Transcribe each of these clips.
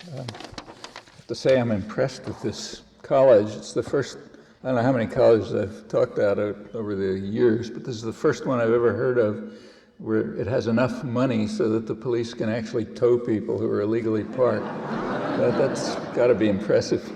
I have to say I'm impressed with this college. It's the first, I don't know how many colleges I've talked about over the years, but this is the first one I've ever heard of where it has enough money so that the police can actually tow people who are illegally parked. That's got to be impressive.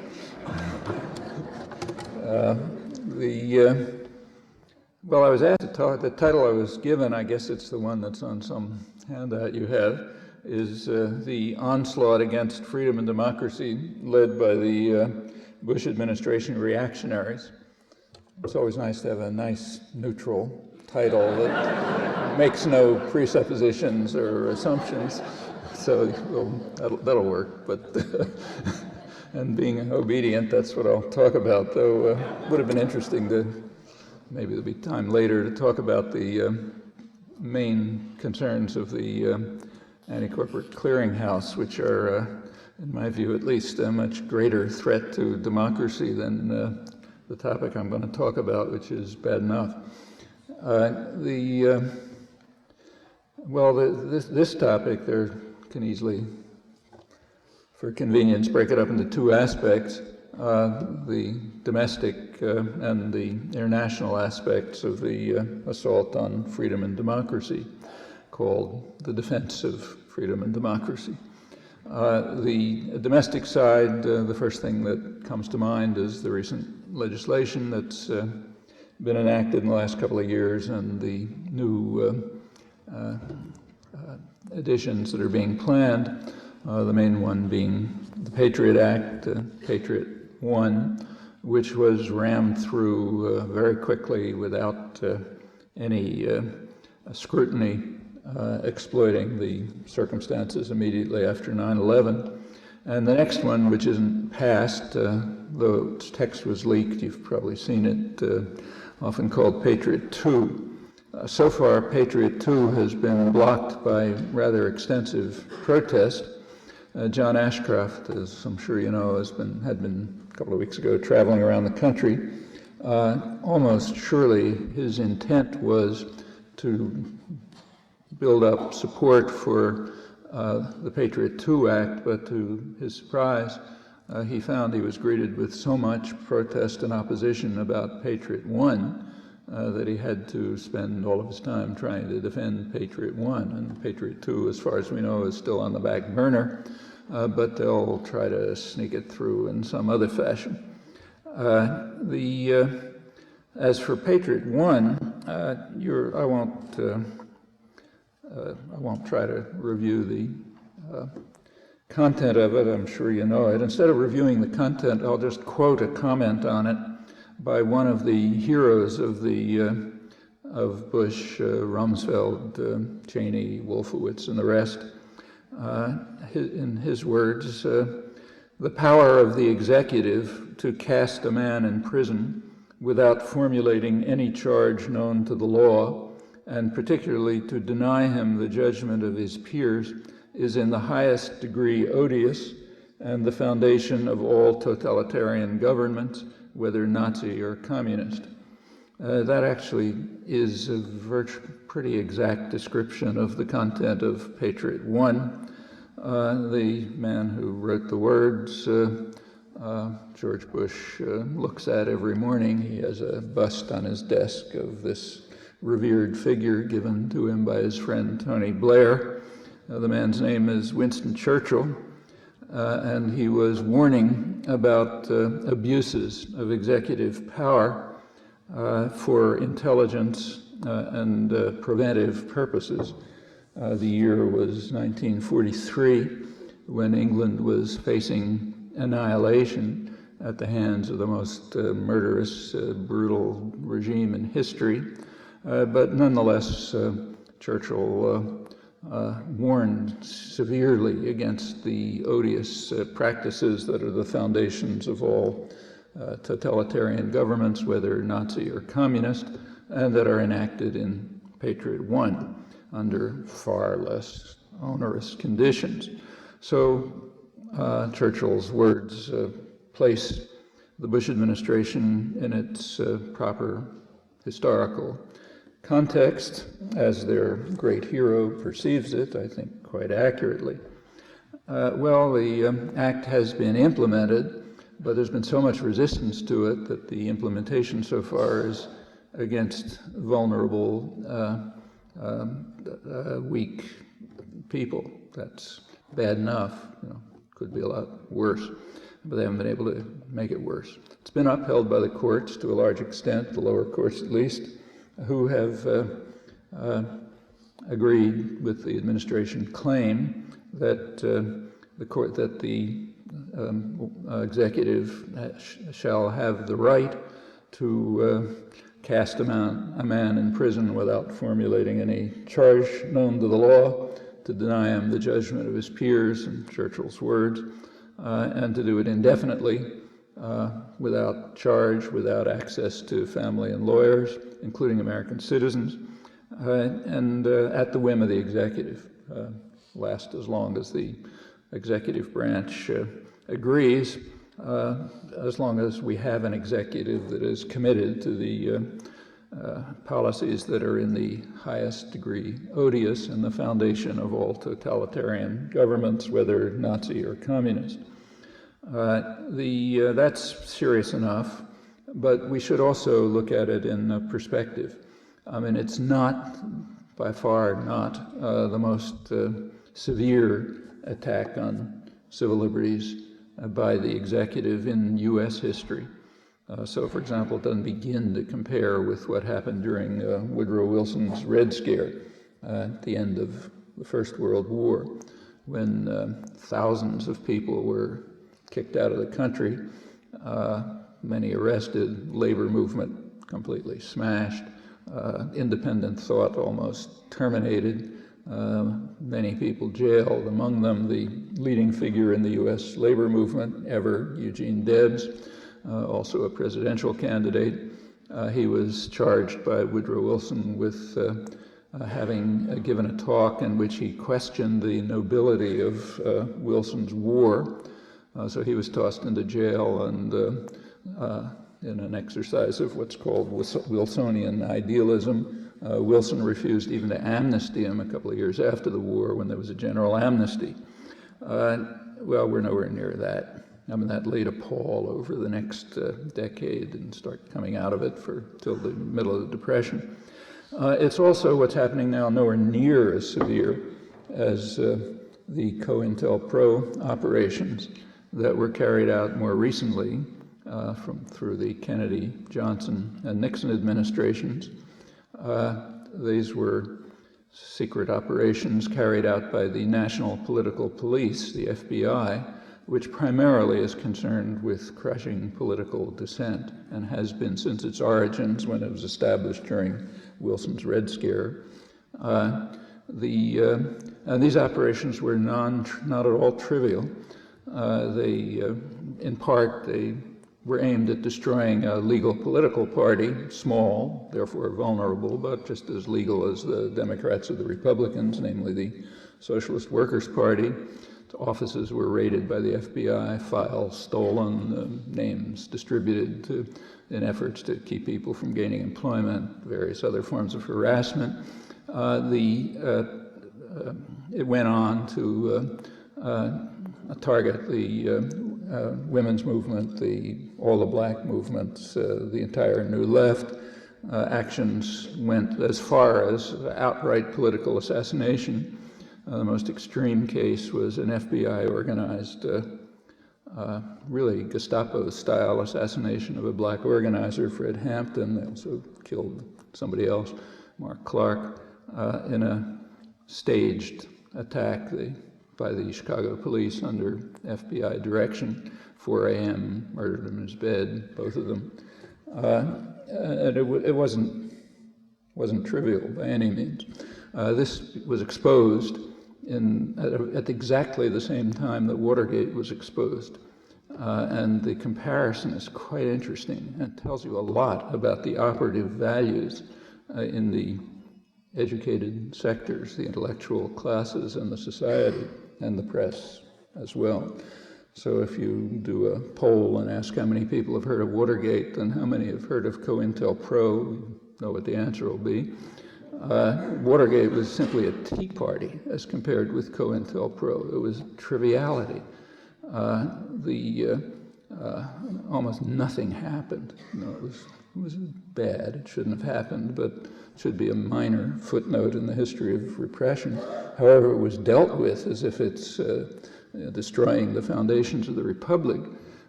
Well, I was asked to talk, the title I was given, I guess it's the one that's on some handout you have, is the Onslaught Against Freedom and Democracy, led by the Bush Administration Reactionaries. It's always nice to have a nice, neutral title that makes no presuppositions or assumptions, so that'll work, but and being obedient, that's what I'll talk about, though would have been interesting to, maybe there'll be time later to talk about the main concerns of the anti-corporate clearinghouse, which are, in my view at least, a much greater threat to democracy than the topic I'm going to talk about, which is bad enough. This topic, there can easily, for convenience, break it up into two aspects. The domestic and the international aspects of the assault on freedom and democracy, called the defense of freedom and democracy. The domestic side, the first thing that comes to mind is the recent legislation that's been enacted in the last couple of years and the new additions that are being planned, the main one being the Patriot Act, Patriot 1, which was rammed through very quickly without any scrutiny, exploiting the circumstances immediately after 9/11. And the next one, which isn't passed, though its text was leaked, you've probably seen it, often called Patriot 2. So far, Patriot 2 has been blocked by rather extensive protest. John Ashcroft, as I'm sure you know, had been a couple of weeks ago traveling around the country. Almost surely his intent was to build up support for the Patriot 2 Act, but to his surprise, he found he was greeted with so much protest and opposition about Patriot 1 that he had to spend all of his time trying to defend Patriot 1. And Patriot 2, as far as we know, is still on the back burner, but they'll try to sneak it through in some other fashion. As for Patriot 1, I won't try to review the content of it. I'm sure you know it. Instead of reviewing the content, I'll just quote a comment on it by one of the heroes of Bush, Rumsfeld, Cheney, Wolfowitz, and the rest. In his words, the power of the executive to cast a man in prison without formulating any charge known to the law, and particularly to deny him the judgment of his peers, is in the highest degree odious and the foundation of all totalitarian governments, whether Nazi or communist. That actually is a pretty exact description of the content of Patriot 1. The man who wrote the words, George Bush looks at every morning. He has a bust on his desk of this revered figure given to him by his friend Tony Blair. The man's name is Winston Churchill, and he was warning about abuses of executive power for intelligence and preventive purposes. The year was 1943, when England was facing annihilation at the hands of the most murderous, brutal regime in history. But nonetheless, Churchill warned severely against the odious practices that are the foundations of all totalitarian governments, whether Nazi or communist, and that are enacted in Patriot 1 under far less onerous conditions. So Churchill's words place the Bush administration in its proper historical context, as their great hero perceives it, I think quite accurately. Well, the act has been implemented, but there's been so much resistance to it that the implementation so far is against vulnerable, weak people. That's bad enough. Could be a lot worse, but they haven't been able to make it worse. It's been upheld by the courts to a large extent, the lower courts at least, who have agreed with the administration claim that the executive shall have the right to cast a man in prison without formulating any charge known to the law, to deny him the judgment of his peers, in Churchill's words, and to do it indefinitely, without charge, without access to family and lawyers, including American citizens, and at the whim of the executive, last as long as the executive branch agrees, as long as we have an executive that is committed to the policies that are in the highest degree odious and the foundation of all totalitarian governments, whether Nazi or communist. That's serious enough, but we should also look at it in perspective. I mean, it's not, by far not, the most severe attack on civil liberties by the executive in U.S. history. So, for example, it doesn't begin to compare with what happened during Woodrow Wilson's Red Scare at the end of the First World War, when thousands of people were kicked out of the country, many arrested, labor movement completely smashed, independent thought almost terminated, many people jailed, among them the leading figure in the U.S. labor movement ever, Eugene Debbs, also a presidential candidate. He was charged by Woodrow Wilson with having given a talk in which he questioned the nobility of Wilson's war. So he was tossed into jail, and in an exercise of what's called Wilsonian idealism, Wilson refused even to amnesty him a couple of years after the war when there was a general amnesty. Well, we're nowhere near that. I mean, that laid a pall over the next decade and start coming out of it till the middle of the Depression. It's also what's happening now nowhere near as severe as the Cointelpro operations that were carried out more recently through the Kennedy, Johnson, and Nixon administrations. These were secret operations carried out by the National Political Police, the FBI, which primarily is concerned with crushing political dissent and has been since its origins when it was established during Wilson's Red Scare. And these operations were not at all trivial. In part, they were aimed at destroying a legal political party, small, therefore vulnerable, but just as legal as the Democrats or the Republicans, namely the Socialist Workers' Party. Offices were raided by the FBI, files stolen, names distributed in efforts to keep people from gaining employment, various other forms of harassment. It went on to target the women's movement, all the black movements, the entire New Left. Actions went as far as outright political assassination. The most extreme case was an FBI-organized, really Gestapo-style assassination of a black organizer, Fred Hampton. They also killed somebody else, Mark Clark, in a staged attack by the Chicago police under FBI direction. 4 a.m., murdered him in his bed, both of them. And it wasn't trivial by any means. This was exposed at exactly the same time that Watergate was exposed. And the comparison is quite interesting and tells you a lot about the operative values in the educated sectors, the intellectual classes and the society and the press as well. So if you do a poll and ask how many people have heard of Watergate and how many have heard of Cointelpro, you know what the answer will be. Watergate was simply a tea party as compared with Cointelpro. It was triviality. Almost nothing happened. It was bad. It shouldn't have happened, but it should be a minor footnote in the history of repression. However, it was dealt with as if it's destroying the foundations of the Republic,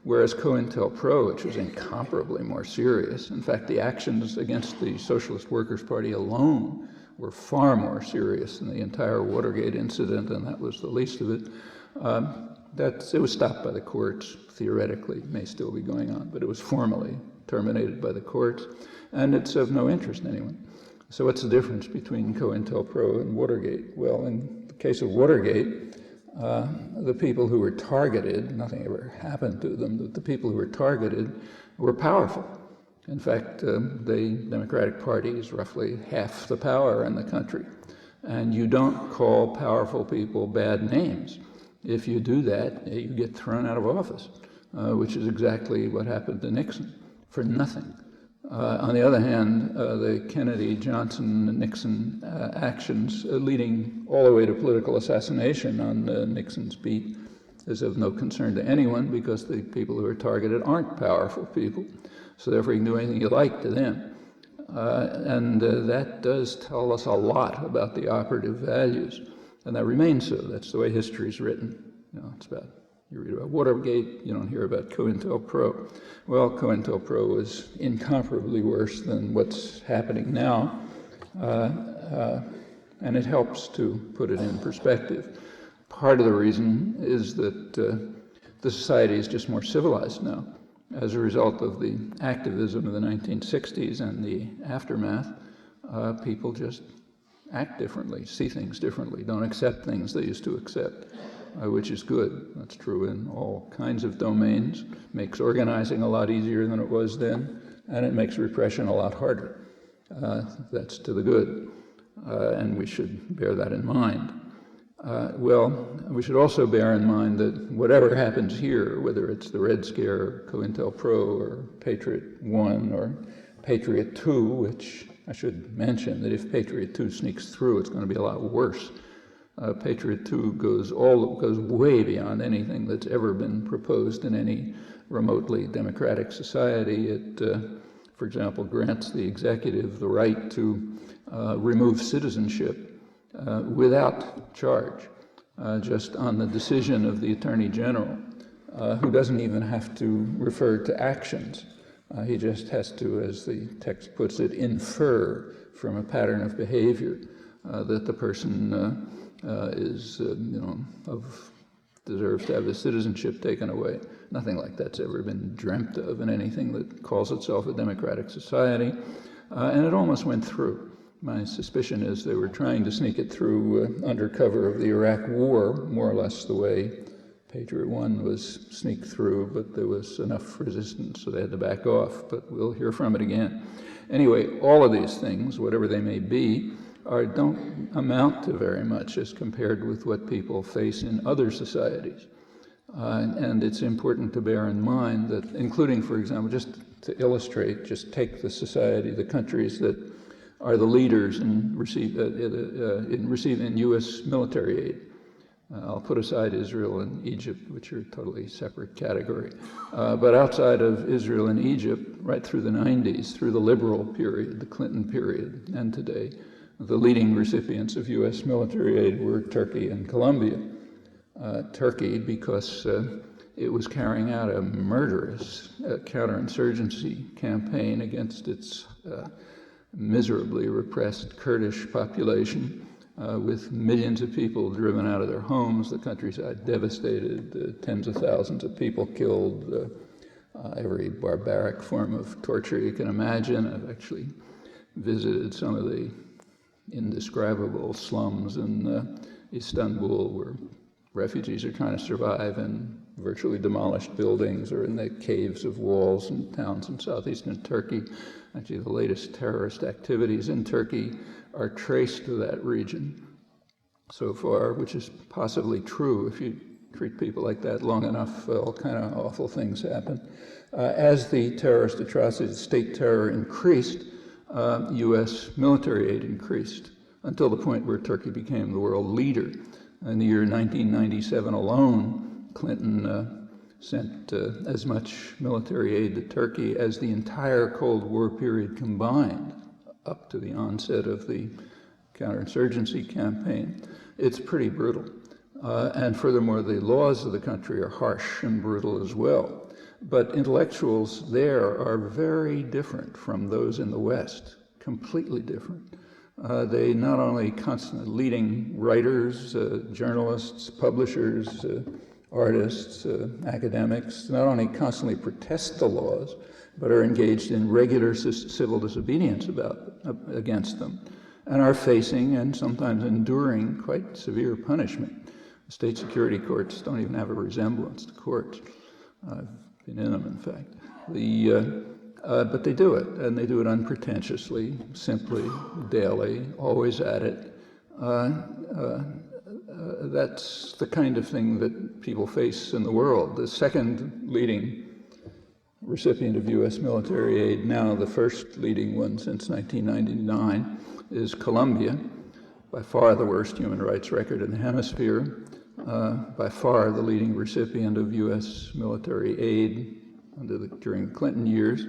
whereas Cointelpro, which was incomparably more serious, in fact, the actions against the Socialist Workers' Party alone were far more serious than the entire Watergate incident, and that was the least of it. It was stopped by the courts. Theoretically, it may still be going on, but it was formally terminated by the courts, and it's of no interest to anyone. So what's the difference between Cointelpro and Watergate? Well, in the case of Watergate, the people who were targeted, nothing ever happened to them, but the people who were targeted were powerful. In fact, the Democratic Party is roughly half the power in the country, and you don't call powerful people bad names. If you do that, you get thrown out of office, which is exactly what happened to Nixon, for nothing. On the other hand, the Kennedy, Johnson, Nixon actions leading all the way to political assassination on Nixon's beat is of no concern to anyone because the people who are targeted aren't powerful people. So therefore you can do anything you like to them. And that does tell us a lot about the operative values. And that remains so. That's the way history is written. It's about, you read about Watergate, you don't hear about Cointelpro. Well, Cointelpro was incomparably worse than what's happening now, and it helps to put it in perspective. Part of the reason is that the society is just more civilized now. As a result of the activism of the 1960s and the aftermath, people just act differently, see things differently, don't accept things they used to accept, which is good. That's true in all kinds of domains. Makes organizing a lot easier than it was then, and it makes repression a lot harder. That's to the good, and we should bear that in mind. Well, we should also bear in mind that whatever happens here, whether it's the Red Scare, Cointelpro, or Patriot 1, or Patriot 2, which I should mention that if Patriot 2 sneaks through, it's going to be a lot worse. Patriot 2 goes way beyond anything that's ever been proposed in any remotely democratic society. It, for example, grants the executive the right to remove citizenship without charge, just on the decision of the Attorney General, who doesn't even have to refer to actions. He just has to, as the text puts it, infer from a pattern of behavior that the person deserves to have his citizenship taken away. Nothing like that's ever been dreamt of in anything that calls itself a democratic society, and it almost went through. My suspicion is they were trying to sneak it through under cover of the Iraq War, more or less the way Patriot 1 was sneaked through, but there was enough resistance, so they had to back off, but we'll hear from it again. Anyway, all of these things, whatever they may be, don't amount to very much as compared with what people face in other societies. And it's important to bear in mind that, including, for example, just to illustrate, just take the society, the countries that are the leaders in receiving U.S. military aid. I'll put aside Israel and Egypt, which are a totally separate category. But outside of Israel and Egypt, right through the 90s, through the liberal period, the Clinton period, and today, the leading recipients of U.S. military aid were Turkey and Colombia. Turkey, because it was carrying out a murderous counterinsurgency campaign against its miserably repressed Kurdish population, with millions of people driven out of their homes, the countryside devastated, tens of thousands of people killed, every barbaric form of torture you can imagine. I've actually visited some of the indescribable slums in Istanbul where refugees are trying to survive in virtually demolished buildings or in the caves of walls in towns in southeastern Turkey. Actually, the latest terrorist activities in Turkey are traced to that region so far, which is possibly true. If you treat people like that long enough, all kind of awful things happen. As the terrorist atrocities, state terror increased, U.S. military aid increased until the point where Turkey became the world leader. In the year 1997 alone, Clinton sent as much military aid to Turkey as the entire Cold War period combined up to the onset of the counterinsurgency campaign. It's pretty brutal. And furthermore, the laws of the country are harsh and brutal as well. But intellectuals there are very different from those in the West, completely different. They not only constantly leading writers, journalists, publishers, artists, academics, not only constantly protest the laws, but are engaged in regular civil disobedience against them, and are facing and sometimes enduring quite severe punishment. State security courts don't even have a resemblance to courts. I've been in them, in fact. But they do it, and they do it unpretentiously, simply, daily, always at it. That's the kind of thing that people face in the world. The second leading recipient of U.S. military aid, now the first leading one since 1999, is Colombia, by far the worst human rights record in the hemisphere, by far the leading recipient of U.S. military aid during the Clinton years,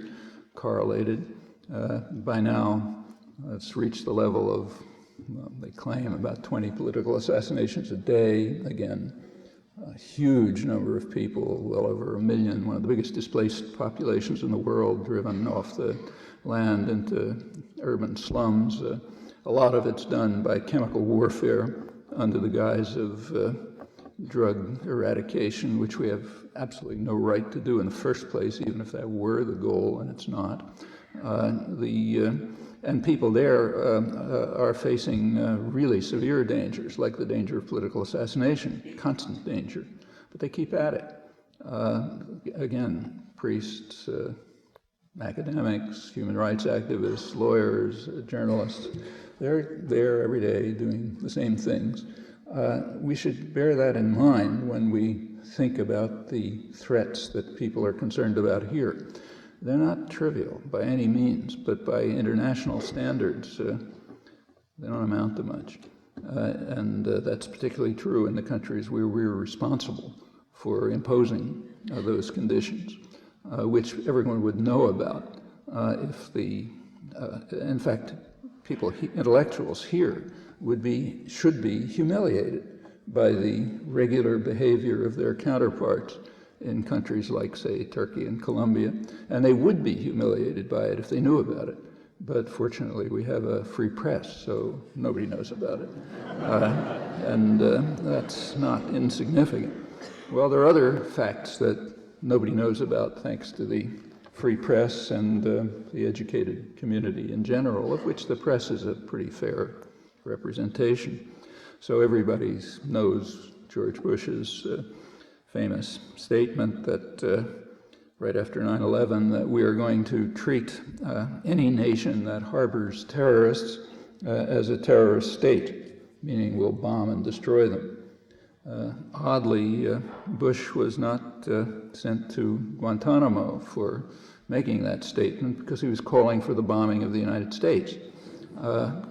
correlated. By now, it's reached the level of, well, they claim, about 20 political assassinations a day. Again, a huge number of people, well over 1 million, one of the biggest displaced populations in the world, driven off the land into urban slums. A lot of it's done by chemical warfare under the guise of drug eradication, which we have absolutely no right to do in the first place, even if that were the goal, and it's not. And people there are facing really severe dangers, like the danger of political assassination, constant danger, but they keep at it. Again, priests, academics, human rights activists, lawyers, journalists, they're there every day doing the same things. We should bear that in mind when we think about the threats that people are concerned about here. They're not trivial by any means, but by international standards, they don't amount to much. And that's particularly true in the countries where we're responsible for imposing those conditions, which everyone would know about if in fact, intellectuals here should be humiliated by the regular behavior of their counterparts in countries like, say, Turkey and Colombia, and they would be humiliated by it if they knew about it. But fortunately, we have a free press, so nobody knows about it. And that's not insignificant. Well, there are other facts that nobody knows about thanks to the free press and the educated community in general, of which the press is a pretty fair representation. So everybody knows George Bush's famous statement that right after 9/11, that we are going to treat any nation that harbors terrorists as a terrorist state, meaning we'll bomb and destroy them. Oddly, Bush was not sent to Guantanamo for making that statement because he was calling for the bombing of the United States,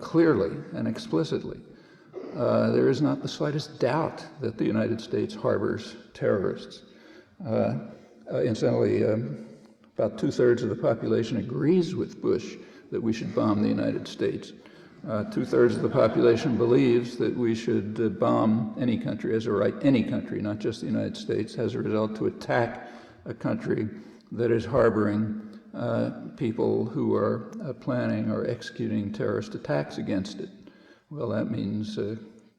clearly and explicitly. There is not the slightest doubt that the United States harbors terrorists. Incidentally, about 2/3 of the population agrees with Bush that we should bomb the United States. 2/3 of the population believes that we should bomb any country, has a right, any country, not just the United States, has a result to attack a country that is harboring people who are planning or executing terrorist attacks against it. Well, that means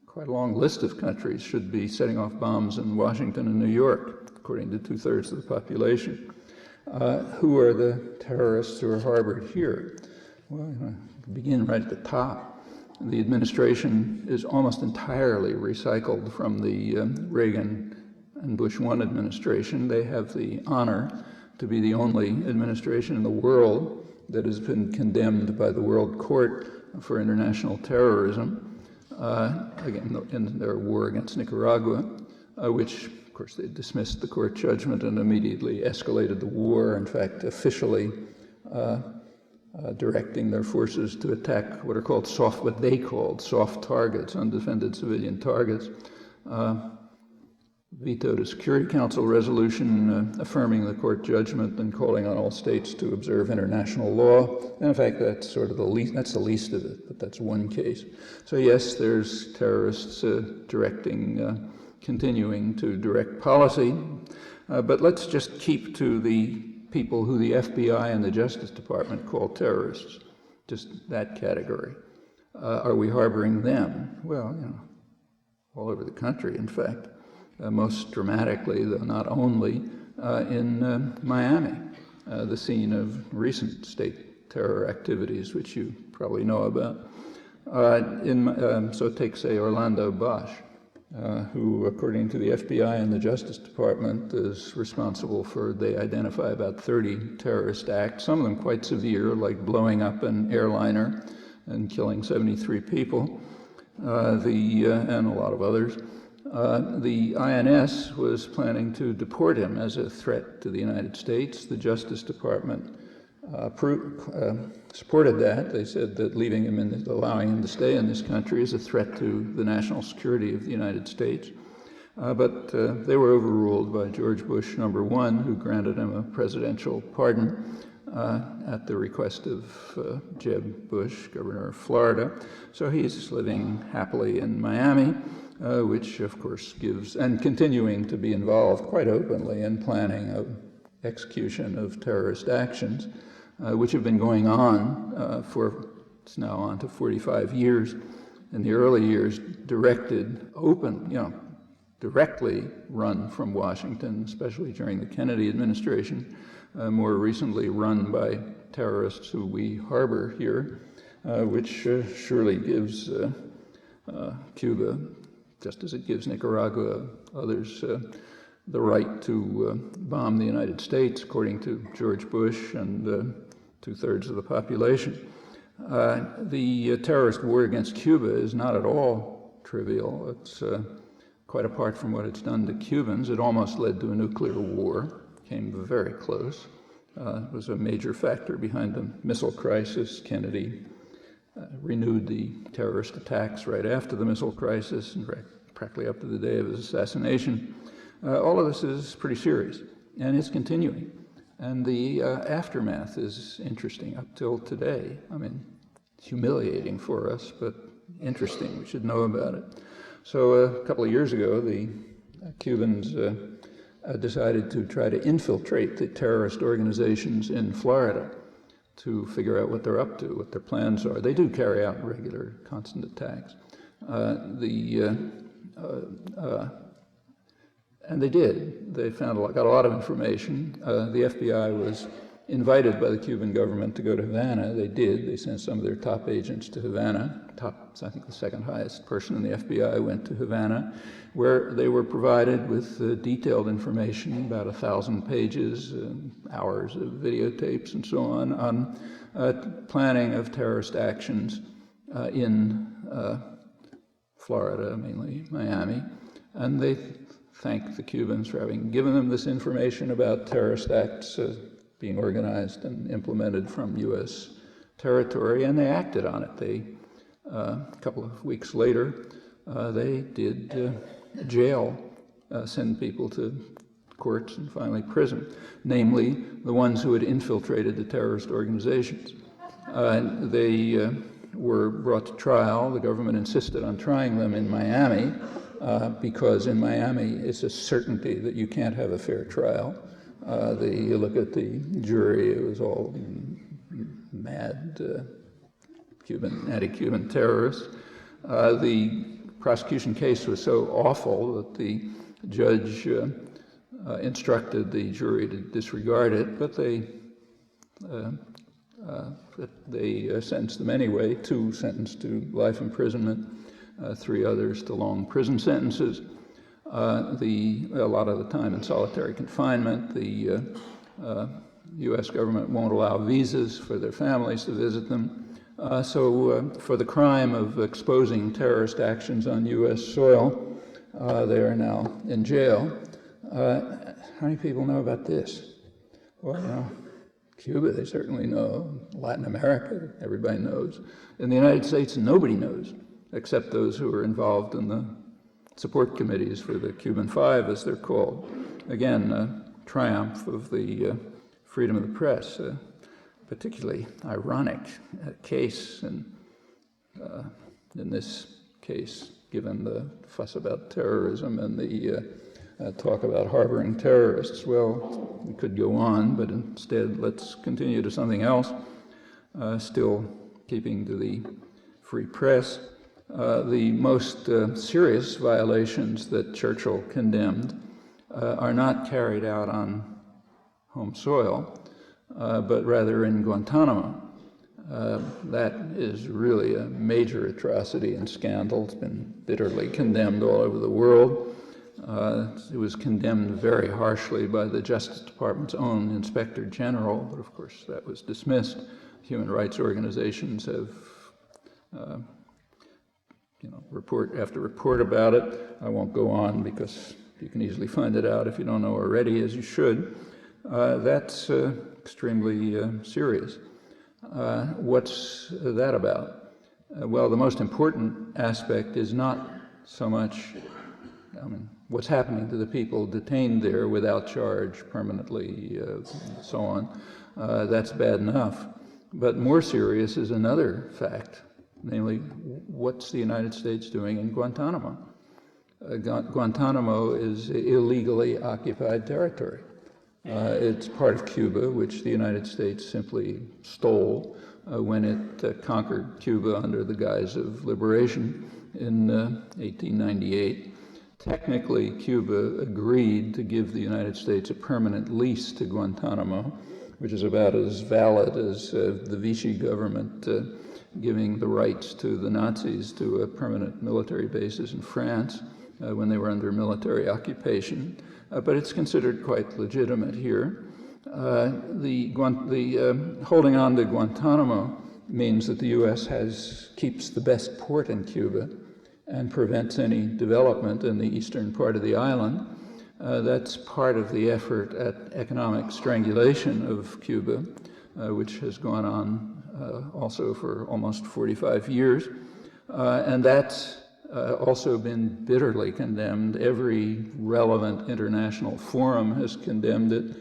quite a long list of countries should be setting off bombs in Washington and New York, according to 2/3 of the population. Who are the terrorists who are harbored here? Well, begin right at the top. The administration is almost entirely recycled from the Reagan and Bush 1 administration. They have the honor to be the only administration in the world that has been condemned by the World Court for international terrorism, again, in their war against Nicaragua, which, of course, they dismissed the court judgment and immediately escalated the war. In fact, officially directing their forces to attack what they called soft targets, undefended civilian targets. Vetoed a Security Council resolution affirming the court judgment and calling on all states to observe international law. And in fact, that's sort of the least of it, but that's one case. So yes, there's terrorists continuing to direct policy, but let's just keep to the people who the FBI and the Justice Department call terrorists, just that category. Are we harboring them? Well, all over the country, in fact. Most dramatically, though not only, in Miami, the scene of recent state terror activities, which you probably know about. So take, say, Orlando Bosch, who, according to the FBI and the Justice Department, is responsible for, they identify about 30 terrorist acts, some of them quite severe, like blowing up an airliner and killing 73 people, and a lot of others. The INS was planning to deport him as a threat to the United States. The Justice Department supported that. They said that allowing him to stay in this country is a threat to the national security of the United States. But they were overruled by George Bush #1, who granted him a presidential pardon at the request of Jeb Bush, governor of Florida. So he's living happily in Miami, which of course and continuing to be involved quite openly in planning of execution of terrorist actions, which have been going on it's now on to 45 years. In the early years, directly run from Washington, especially during the Kennedy administration, more recently run by terrorists who we harbor here, which surely gives Cuba, just as it gives Nicaragua, others, the right to bomb the United States, according to George Bush and 2/3 of the population. The terrorist war against Cuba is not at all trivial. It's quite apart from what it's done to Cubans. It almost led to a nuclear war, came very close. It was a major factor behind the missile crisis. Kennedy renewed the terrorist attacks right after the missile crisis and practically up to the day of his assassination. All of this is pretty serious, and it's continuing. And the aftermath is interesting up till today. I mean, humiliating for us, but interesting. We should know about it. So a couple of years ago, the Cubans decided to try to infiltrate the terrorist organizations in Florida to figure out what they're up to, what their plans are. They do carry out regular, constant attacks. And they did. They got a lot of information. The FBI was invited by the Cuban government to go to Havana. They did. They sent some of their top agents to Havana. I think the second highest person in the FBI went to Havana, where they were provided with detailed information, about 1,000 pages, hours of videotapes and so on planning of terrorist actions in Florida, mainly Miami. And they thanked the Cubans for having given them this information about terrorist acts being organized and implemented from U.S. territory, and they acted on it. A couple of weeks later, they did send people to courts and finally prison, namely the ones who had infiltrated the terrorist organizations. They were brought to trial. The government insisted on trying them in Miami because in Miami it's a certainty that you can't have a fair trial. You look at the jury, it was all mad anti-Cuban terrorists. The prosecution case was so awful that the judge instructed the jury to disregard it, but they sentenced them anyway, 2 sentenced to life imprisonment, 3 others to long prison sentences. A lot of the time in solitary confinement. The U.S. government won't allow visas for their families to visit them. So for the crime of exposing terrorist actions on U.S. soil, they are now in jail. How many people know about this? Well, Cuba, they certainly know. Latin America, everybody knows. In the United States, nobody knows, except those who are involved in the support committees for the Cuban Five, as they're called. Again, a triumph of the freedom of the press, a particularly ironic case, and in this case, given the fuss about terrorism and the talk about harboring terrorists. Well, we could go on, but instead let's continue to something else, still keeping to the free press. The most serious violations that Churchill condemned are not carried out on home soil, but rather in Guantanamo. That is really a major atrocity and scandal. It's been bitterly condemned all over the world. It was condemned very harshly by the Justice Department's own Inspector General, but of course that was dismissed. Human rights organizations have report after report about it. I won't go on because you can easily find it out if you don't know already, as you should. That's extremely serious. What's that about? Well, the most important aspect is not so much, what's happening to the people detained there without charge permanently, so on. That's bad enough. But more serious is another fact, namely, what's the United States doing in Guantanamo? Guantanamo is illegally occupied territory. It's part of Cuba, which the United States simply stole when it conquered Cuba under the guise of liberation in 1898. Technically, Cuba agreed to give the United States a permanent lease to Guantanamo, which is about as valid as the Vichy government giving the rights to the Nazis to a permanent military bases in France when they were under military occupation. But it's considered quite legitimate here. The holding on to Guantanamo means that the U.S. keeps the best port in Cuba and prevents any development in the eastern part of the island. That's part of the effort at economic strangulation of Cuba, which has gone on also for almost 45 years. And that's also been bitterly condemned. Every relevant international forum has condemned it.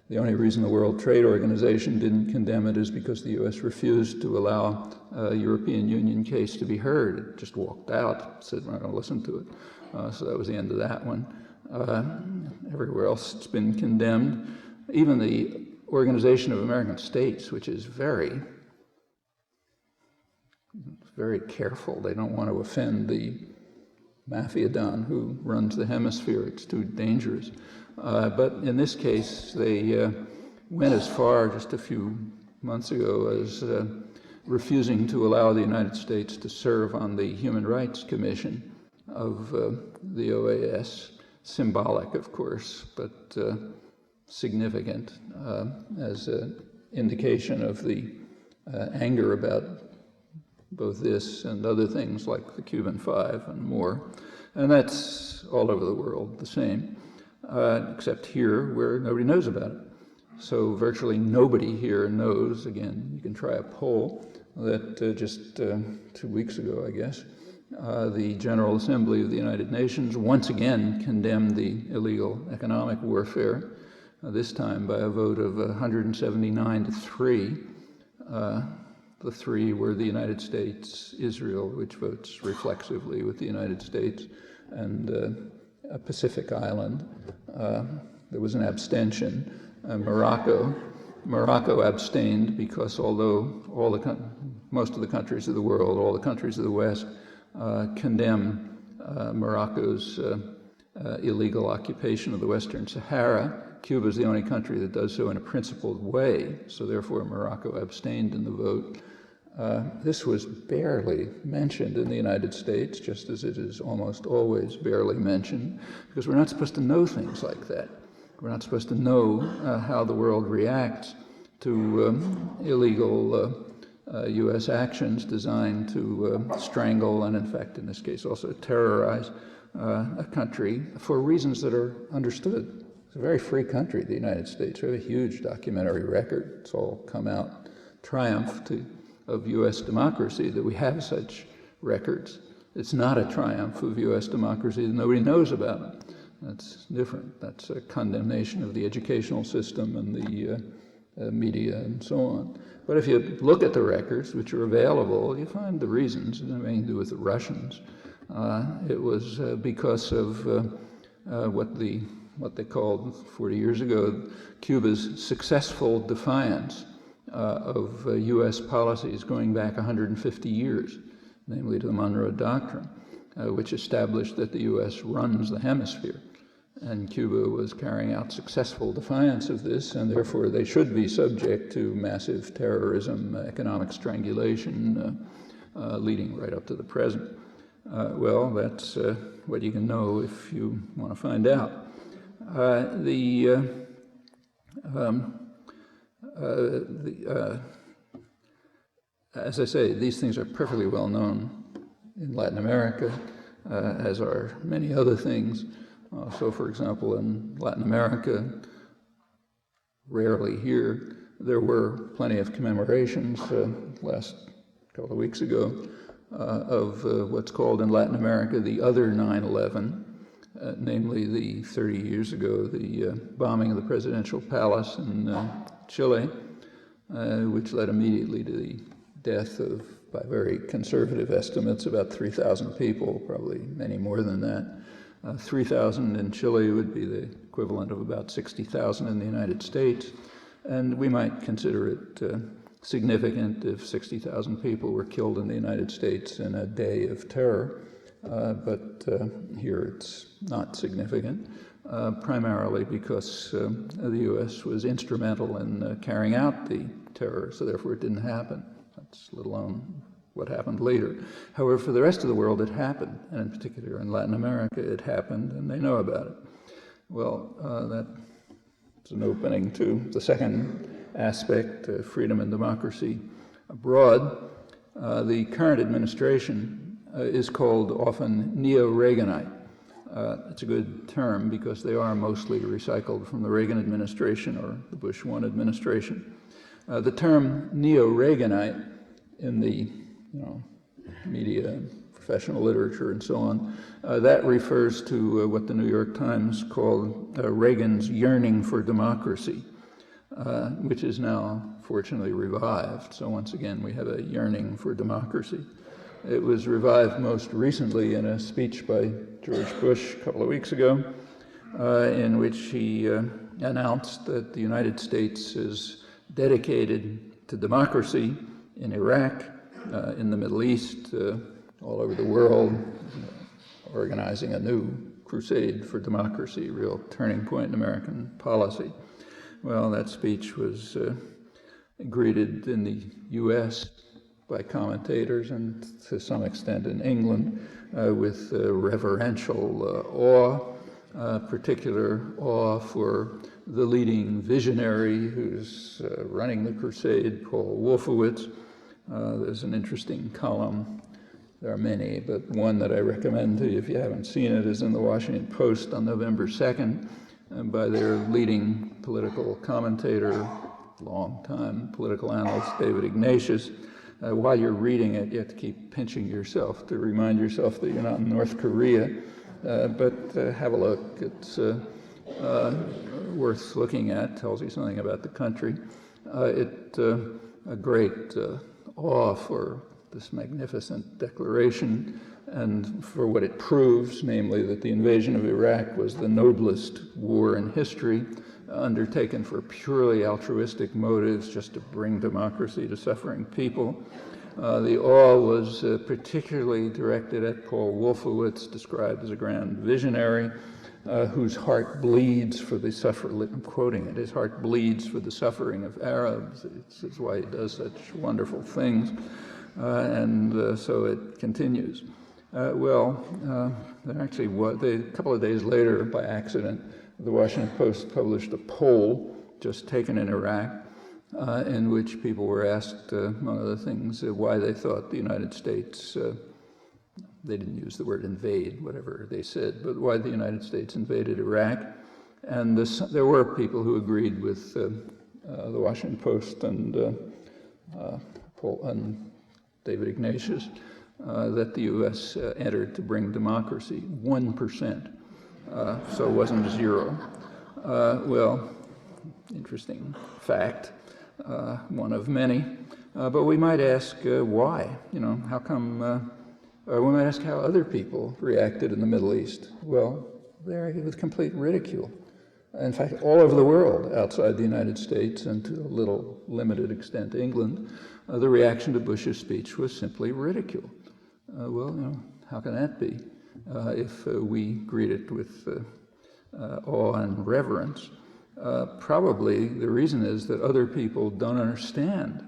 The only reason the World Trade Organization didn't condemn it is because the U.S. refused to allow a European Union case to be heard. It just walked out, said we're not going to listen to it. So that was the end of that one. Everywhere else it's been condemned. Even the Organization of American States, which is very careful. They don't want to offend the mafia don who runs the hemisphere. It's too dangerous. But in this case, they went as far just a few months ago as refusing to allow the United States to serve on the Human Rights Commission of the OAS. Symbolic, of course, but significant as an indication of the anger about both this and other things like the Cuban Five and more. And that's all over the world the same, except here where nobody knows about it. So virtually nobody here knows, again, you can try a poll, that just 2 weeks ago, I guess, the General Assembly of the United Nations once again condemned the illegal economic warfare, this time by a vote of 179 to 3. The 3 were the United States, Israel, which votes reflexively with the United States, and a Pacific island. There was an abstention. Morocco abstained because although most of the countries of the world, all the countries of the West, condemn Morocco's illegal occupation of the Western Sahara, Cuba is the only country that does so in a principled way, so therefore Morocco abstained in the vote. This was barely mentioned in the United States, just as it is almost always barely mentioned, because we're not supposed to know things like that. We're not supposed to know how the world reacts to illegal U.S. actions designed to strangle and, in fact, in this case, also terrorize a country for reasons that are understood. It's a very free country, the United States. We have a huge documentary record. It's all come out triumph of U.S. democracy that we have such records. It's not a triumph of U.S. democracy that nobody knows about it. That's different. That's a condemnation of the educational system and the media and so on. But if you look at the records, which are available, you find the reasons. It had nothing to do with the Russians. It was because of what they called 40 years ago Cuba's successful defiance of U.S. policies going back 150 years, namely to the Monroe Doctrine, which established that the U.S. runs the hemisphere. And Cuba was carrying out successful defiance of this, and therefore they should be subject to massive terrorism, economic strangulation, leading right up to the present. Well, that's what you can know if you want to find out. As I say, these things are perfectly well known in Latin America, as are many other things. So, for example, in Latin America, rarely here, there were plenty of commemorations last couple of weeks ago of what's called in Latin America the other 9/11, namely the 30 years ago, the bombing of the presidential palace in Chile, which led immediately to the death of, by very conservative estimates, about 3,000 people, probably many more than that. 3,000 in Chile would be the equivalent of about 60,000 in the United States, and we might consider it significant if 60,000 people were killed in the United States in a day of terror, but here it's not significant, primarily because the U.S. was instrumental in carrying out the terror, so therefore it didn't happen. That's let alone what happened later. However, for the rest of the world it happened, and in particular in Latin America it happened, and they know about it. Well, that's an opening to the second aspect, freedom and democracy abroad. The current administration is called often neo-Reaganite. It's a good term because they are mostly recycled from the Reagan administration or the Bush 1 administration. The term neo-Reaganite in the media, professional literature, and so on, that refers to what the New York Times called Reagan's yearning for democracy, which is now fortunately revived. So once again, we have a yearning for democracy. It was revived most recently in a speech by George Bush a couple of weeks ago, in which he announced that the United States is dedicated to democracy in Iraq, in the Middle East, all over the world, organizing a new crusade for democracy, real turning point in American policy. Well, that speech was greeted in the U.S. by commentators and to some extent in England with reverential awe, particular awe for the leading visionary who's running the crusade, Paul Wolfowitz. There's an interesting column. There are many, but one that I recommend to you if you haven't seen it is in the Washington Post on November 2nd by their leading political commentator, long-time political analyst, David Ignatius. While you're reading it, you have to keep pinching yourself to remind yourself that you're not in North Korea, but have a look. It's worth looking at, tells you something about the country. A great awe for this magnificent declaration and for what it proves, namely that the invasion of Iraq was the noblest war in history, undertaken for purely altruistic motives, just to bring democracy to suffering people. The awe was particularly directed at Paul Wolfowitz, described as a grand visionary, whose heart bleeds for the suffering, I'm quoting it, his heart bleeds for the suffering of Arabs. It's why he does such wonderful things. So it continues. There actually was, a couple of days later, by accident, the Washington Post published a poll just taken in Iraq in which people were asked, among other things, why they thought the United States, they didn't use the word invade, whatever they said, but why the United States invaded Iraq. And there were people who agreed with the Washington Post and David Ignatius that the U.S. entered to bring democracy, 1%. So it wasn't zero. Well, interesting fact, one of many. But we might ask why, how come, or we might ask how other people reacted in the Middle East. Well, they reacted with complete ridicule. In fact, all over the world, outside the United States and to a little limited extent England, the reaction to Bush's speech was simply ridicule. Well, how can that be if we greet it with awe and reverence? Probably the reason is that other people don't understand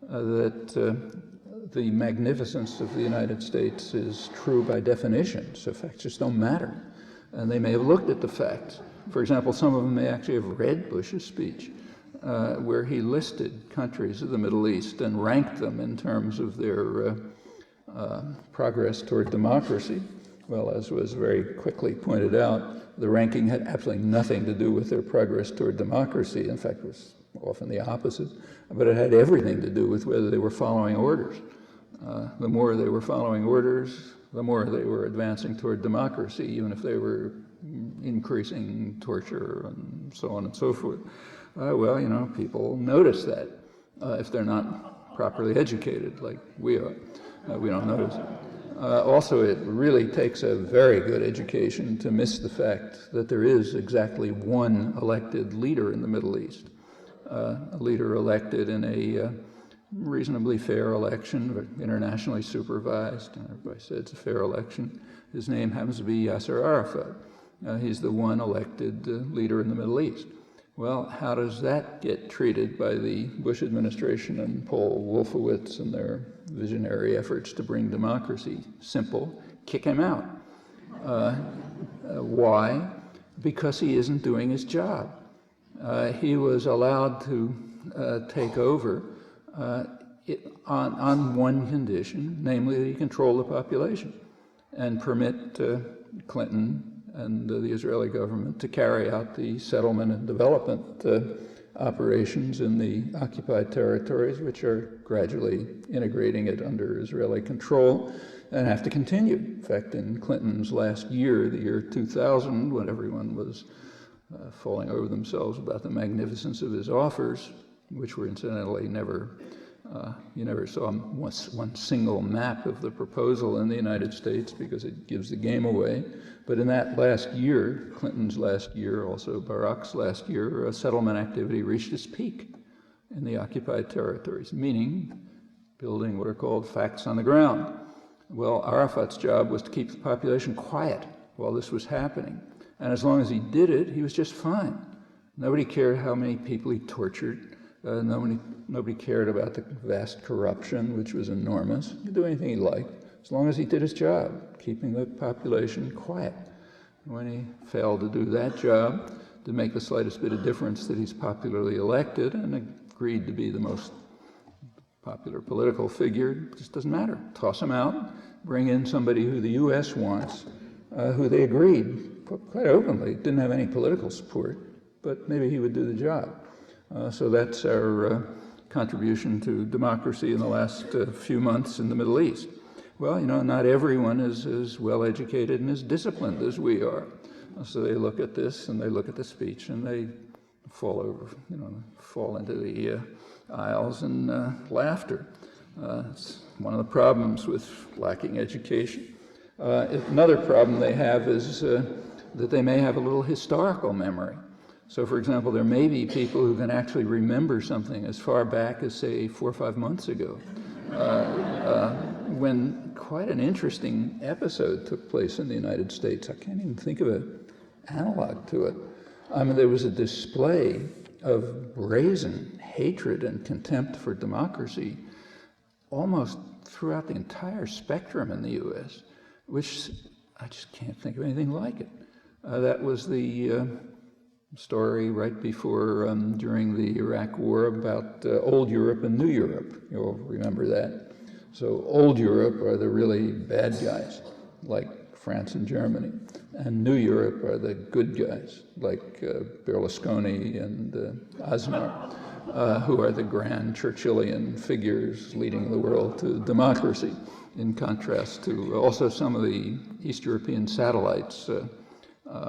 that the magnificence of the United States is true by definition, so facts just don't matter. And they may have looked at the facts. For example, some of them may actually have read Bush's speech, where he listed countries of the Middle East and ranked them in terms of their progress toward democracy. Well, as was very quickly pointed out, the ranking had absolutely nothing to do with their progress toward democracy. In fact, it was often the opposite. But it had everything to do with whether they were following orders. The more they were following orders, the more they were advancing toward democracy, even if they were increasing torture and so on and so forth. Well, people notice that if they're not properly educated like we are. We don't notice it. Also, it really takes a very good education to miss the fact that there is exactly one elected leader in the Middle East. A leader elected in a reasonably fair election, internationally supervised. Everybody said it's a fair election. His name happens to be Yasser Arafat. He's the one elected leader in the Middle East. Well, how does that get treated by the Bush administration and Paul Wolfowitz and their visionary efforts to bring democracy? Simple, kick him out. Why? Because he isn't doing his job. He was allowed to take over on one condition, namely that he control the population and permit Clinton and the Israeli government to carry out the settlement and development operations in the occupied territories, which are gradually integrating it under Israeli control and have to continue. In fact, in Clinton's last year, the year 2000, when everyone was falling over themselves about the magnificence of his offers, which were incidentally never, you never saw one single map of the proposal in the United States because it gives the game away. But in that last year, Clinton's last year, also Barack's last year, settlement activity reached its peak in the occupied territories, meaning building what are called facts on the ground. Well, Arafat's job was to keep the population quiet while this was happening. And as long as he did it, he was just fine. Nobody cared how many people he tortured. Nobody cared about the vast corruption, which was enormous. He could do anything he liked, as long as he did his job, keeping the population quiet. When he failed to do that job, to make the slightest bit of difference that he's popularly elected and agreed to be the most popular political figure, it just doesn't matter. Toss him out, bring in somebody who the U.S. wants, who they agreed quite openly, didn't have any political support, but maybe he would do the job. So that's our contribution to democracy in the last few months in the Middle East. Well, not everyone is as well educated and as disciplined as we are. So they look at this and they look at the speech and they fall over, fall into the aisles in laughter. It's one of the problems with lacking education. Another problem they have is that they may have a little historical memory. So, for example, there may be people who can actually remember something as far back as, say, 4 or 5 months ago, when quite an interesting episode took place in the United States. I can't even think of an analog to it. There was a display of brazen hatred and contempt for democracy almost throughout the entire spectrum in the U.S., which I just can't think of anything like it. That was the story right before, during the Iraq War, about old Europe and new Europe. You'll remember that. So old Europe are the really bad guys, like France and Germany. And New Europe are the good guys, like Berlusconi and Aznar, who are the grand Churchillian figures leading the world to democracy, in contrast to also some of the East European satellites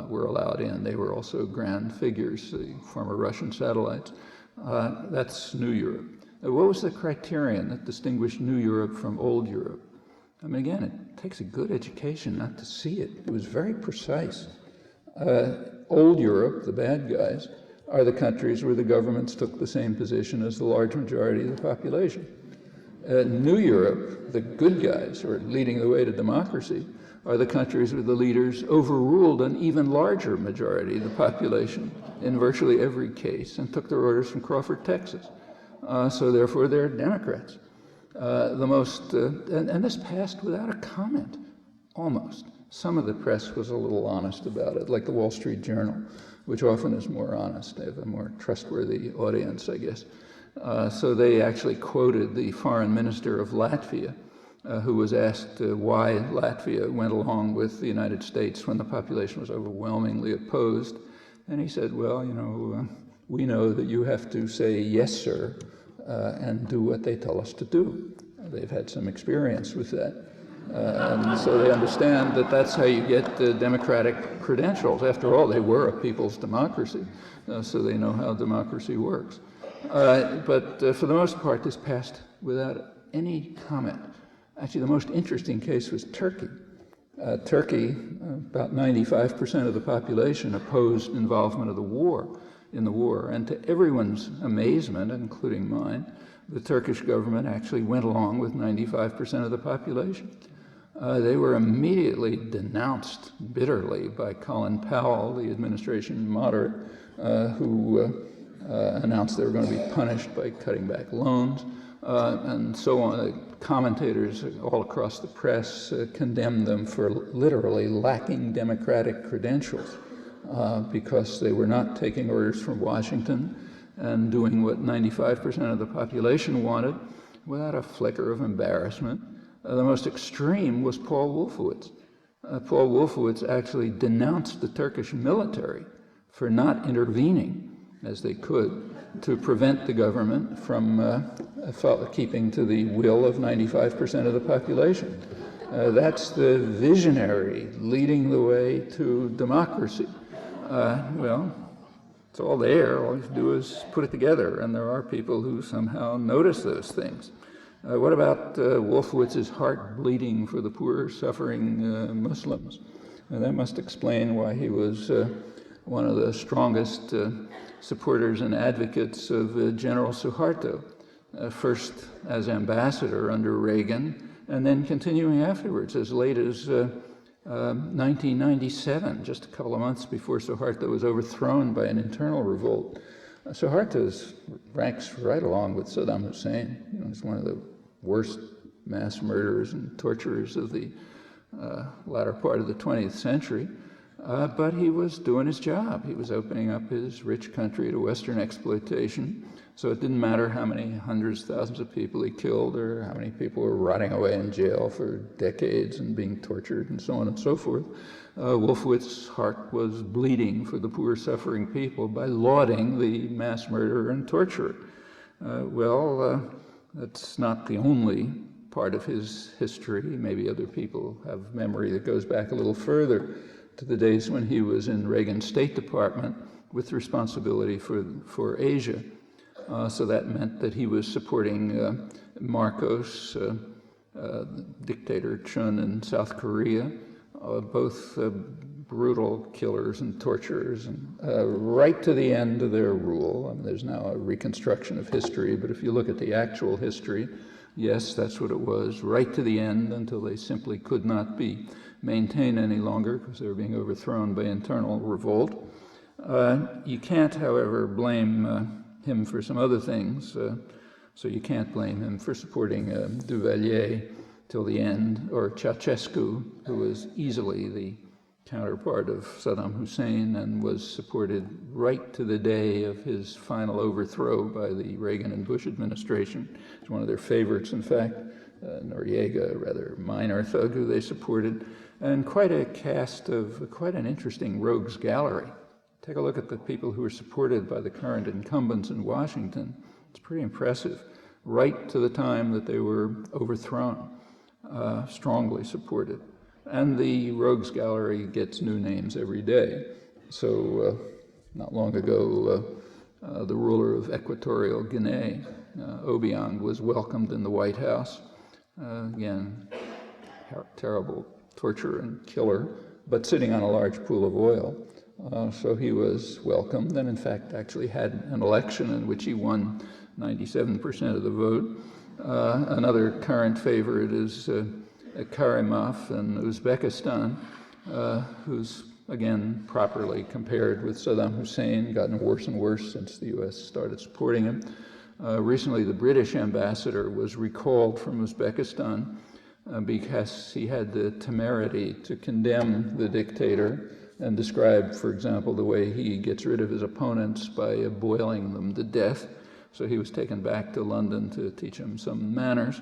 were allowed in. They were also grand figures, the former Russian satellites. That's New Europe. What was the criterion that distinguished New Europe from Old Europe? I mean, again, it takes a good education not to see it. It was very precise. Old Europe, the bad guys, are the countries where the governments took the same position as the large majority of the population. New Europe, the good guys, who are leading the way to democracy, are the countries where the leaders overruled an even larger majority of the population in virtually every case and took their orders from Crawford, Texas. So therefore, they're Democrats. And this passed without a comment, almost. Some of the press was a little honest about it, like the Wall Street Journal, which often is more honest. They have a more trustworthy audience, I guess. So they actually quoted the foreign minister of Latvia, who was asked why Latvia went along with the United States when the population was overwhelmingly opposed. And he said, well, you know, we know that you have to say yes, sir, and do what they tell us to do. They've had some experience with that. And so they understand that that's how you get democratic credentials. After all, they were a people's democracy, so they know how democracy works. But for the most part, this passed without any comment. Actually, the most interesting case was Turkey. Turkey, about 95% of the population opposed involvement of in the war. And to everyone's amazement, including mine, the Turkish government actually went along with 95% of the population. They were immediately denounced bitterly by Colin Powell, the administration moderate, who announced they were going to be punished by cutting back loans, and so on. Commentators all across the press condemned them for literally lacking democratic credentials because they were not taking orders from Washington and doing what 95% of the population wanted without a flicker of embarrassment. The most extreme was Paul Wolfowitz. Paul Wolfowitz actually denounced the Turkish military for not intervening as they could to prevent the government from keeping to the will of 95% of the population. That's the visionary leading the way to democracy. Well, it's all there. All you have to do is put it together, and there are people who somehow notice those things. What about Wolfowitz's heart bleeding for the poor, suffering Muslims? That must explain why he was one of the strongest supporters and advocates of General Suharto, first as ambassador under Reagan, and then continuing afterwards as late as 1997, just a couple of months before Suharto was overthrown by an internal revolt. Suharto ranks right along with Saddam Hussein. You know, he's one of the worst mass murderers and torturers of the latter part of the 20th century. But he was doing his job. He was opening up his rich country to Western exploitation. So it didn't matter how many hundreds, thousands of people he killed or how many people were rotting away in jail for decades and being tortured and so on and so forth. Wolfowitz's heart was bleeding for the poor, suffering people by lauding the mass murderer and torturer. That's not the only part of his history. Maybe other people have memory that goes back a little further to the days when he was in Reagan's State Department with responsibility for Asia. So that meant that he was supporting Marcos, dictator Chun in South Korea, both brutal killers and torturers, and right to the end of their rule. I mean, there's now a reconstruction of history, but if you look at the actual history, yes, that's what it was, right to the end until they simply could not be maintained any longer because they were being overthrown by internal revolt. You can't, however, blame him for some other things. So you can't blame him for supporting Duvalier till the end, or Ceausescu, who was easily the counterpart of Saddam Hussein and was supported right to the day of his final overthrow by the Reagan and Bush administration. It's one of their favorites, in fact. Noreaga, a rather minor thug who they supported, and quite an interesting rogues gallery. Take a look at the people who were supported by the current incumbents in Washington. It's pretty impressive, right to the time that they were overthrown, strongly supported. And the rogues gallery gets new names every day. So not long ago, the ruler of Equatorial Guinea, Obiang, was welcomed in the White House. Again, terrible torturer and killer, but sitting on a large pool of oil. So he was welcomed, and in fact actually had an election in which he won 97% of the vote. Another current favorite is Karimov in Uzbekistan, who's again properly compared with Saddam Hussein, gotten worse and worse since the US started supporting him. Recently the British ambassador was recalled from Uzbekistan because he had the temerity to condemn the dictator and describe, for example, the way he gets rid of his opponents by boiling them to death. So he was taken back to London to teach him some manners.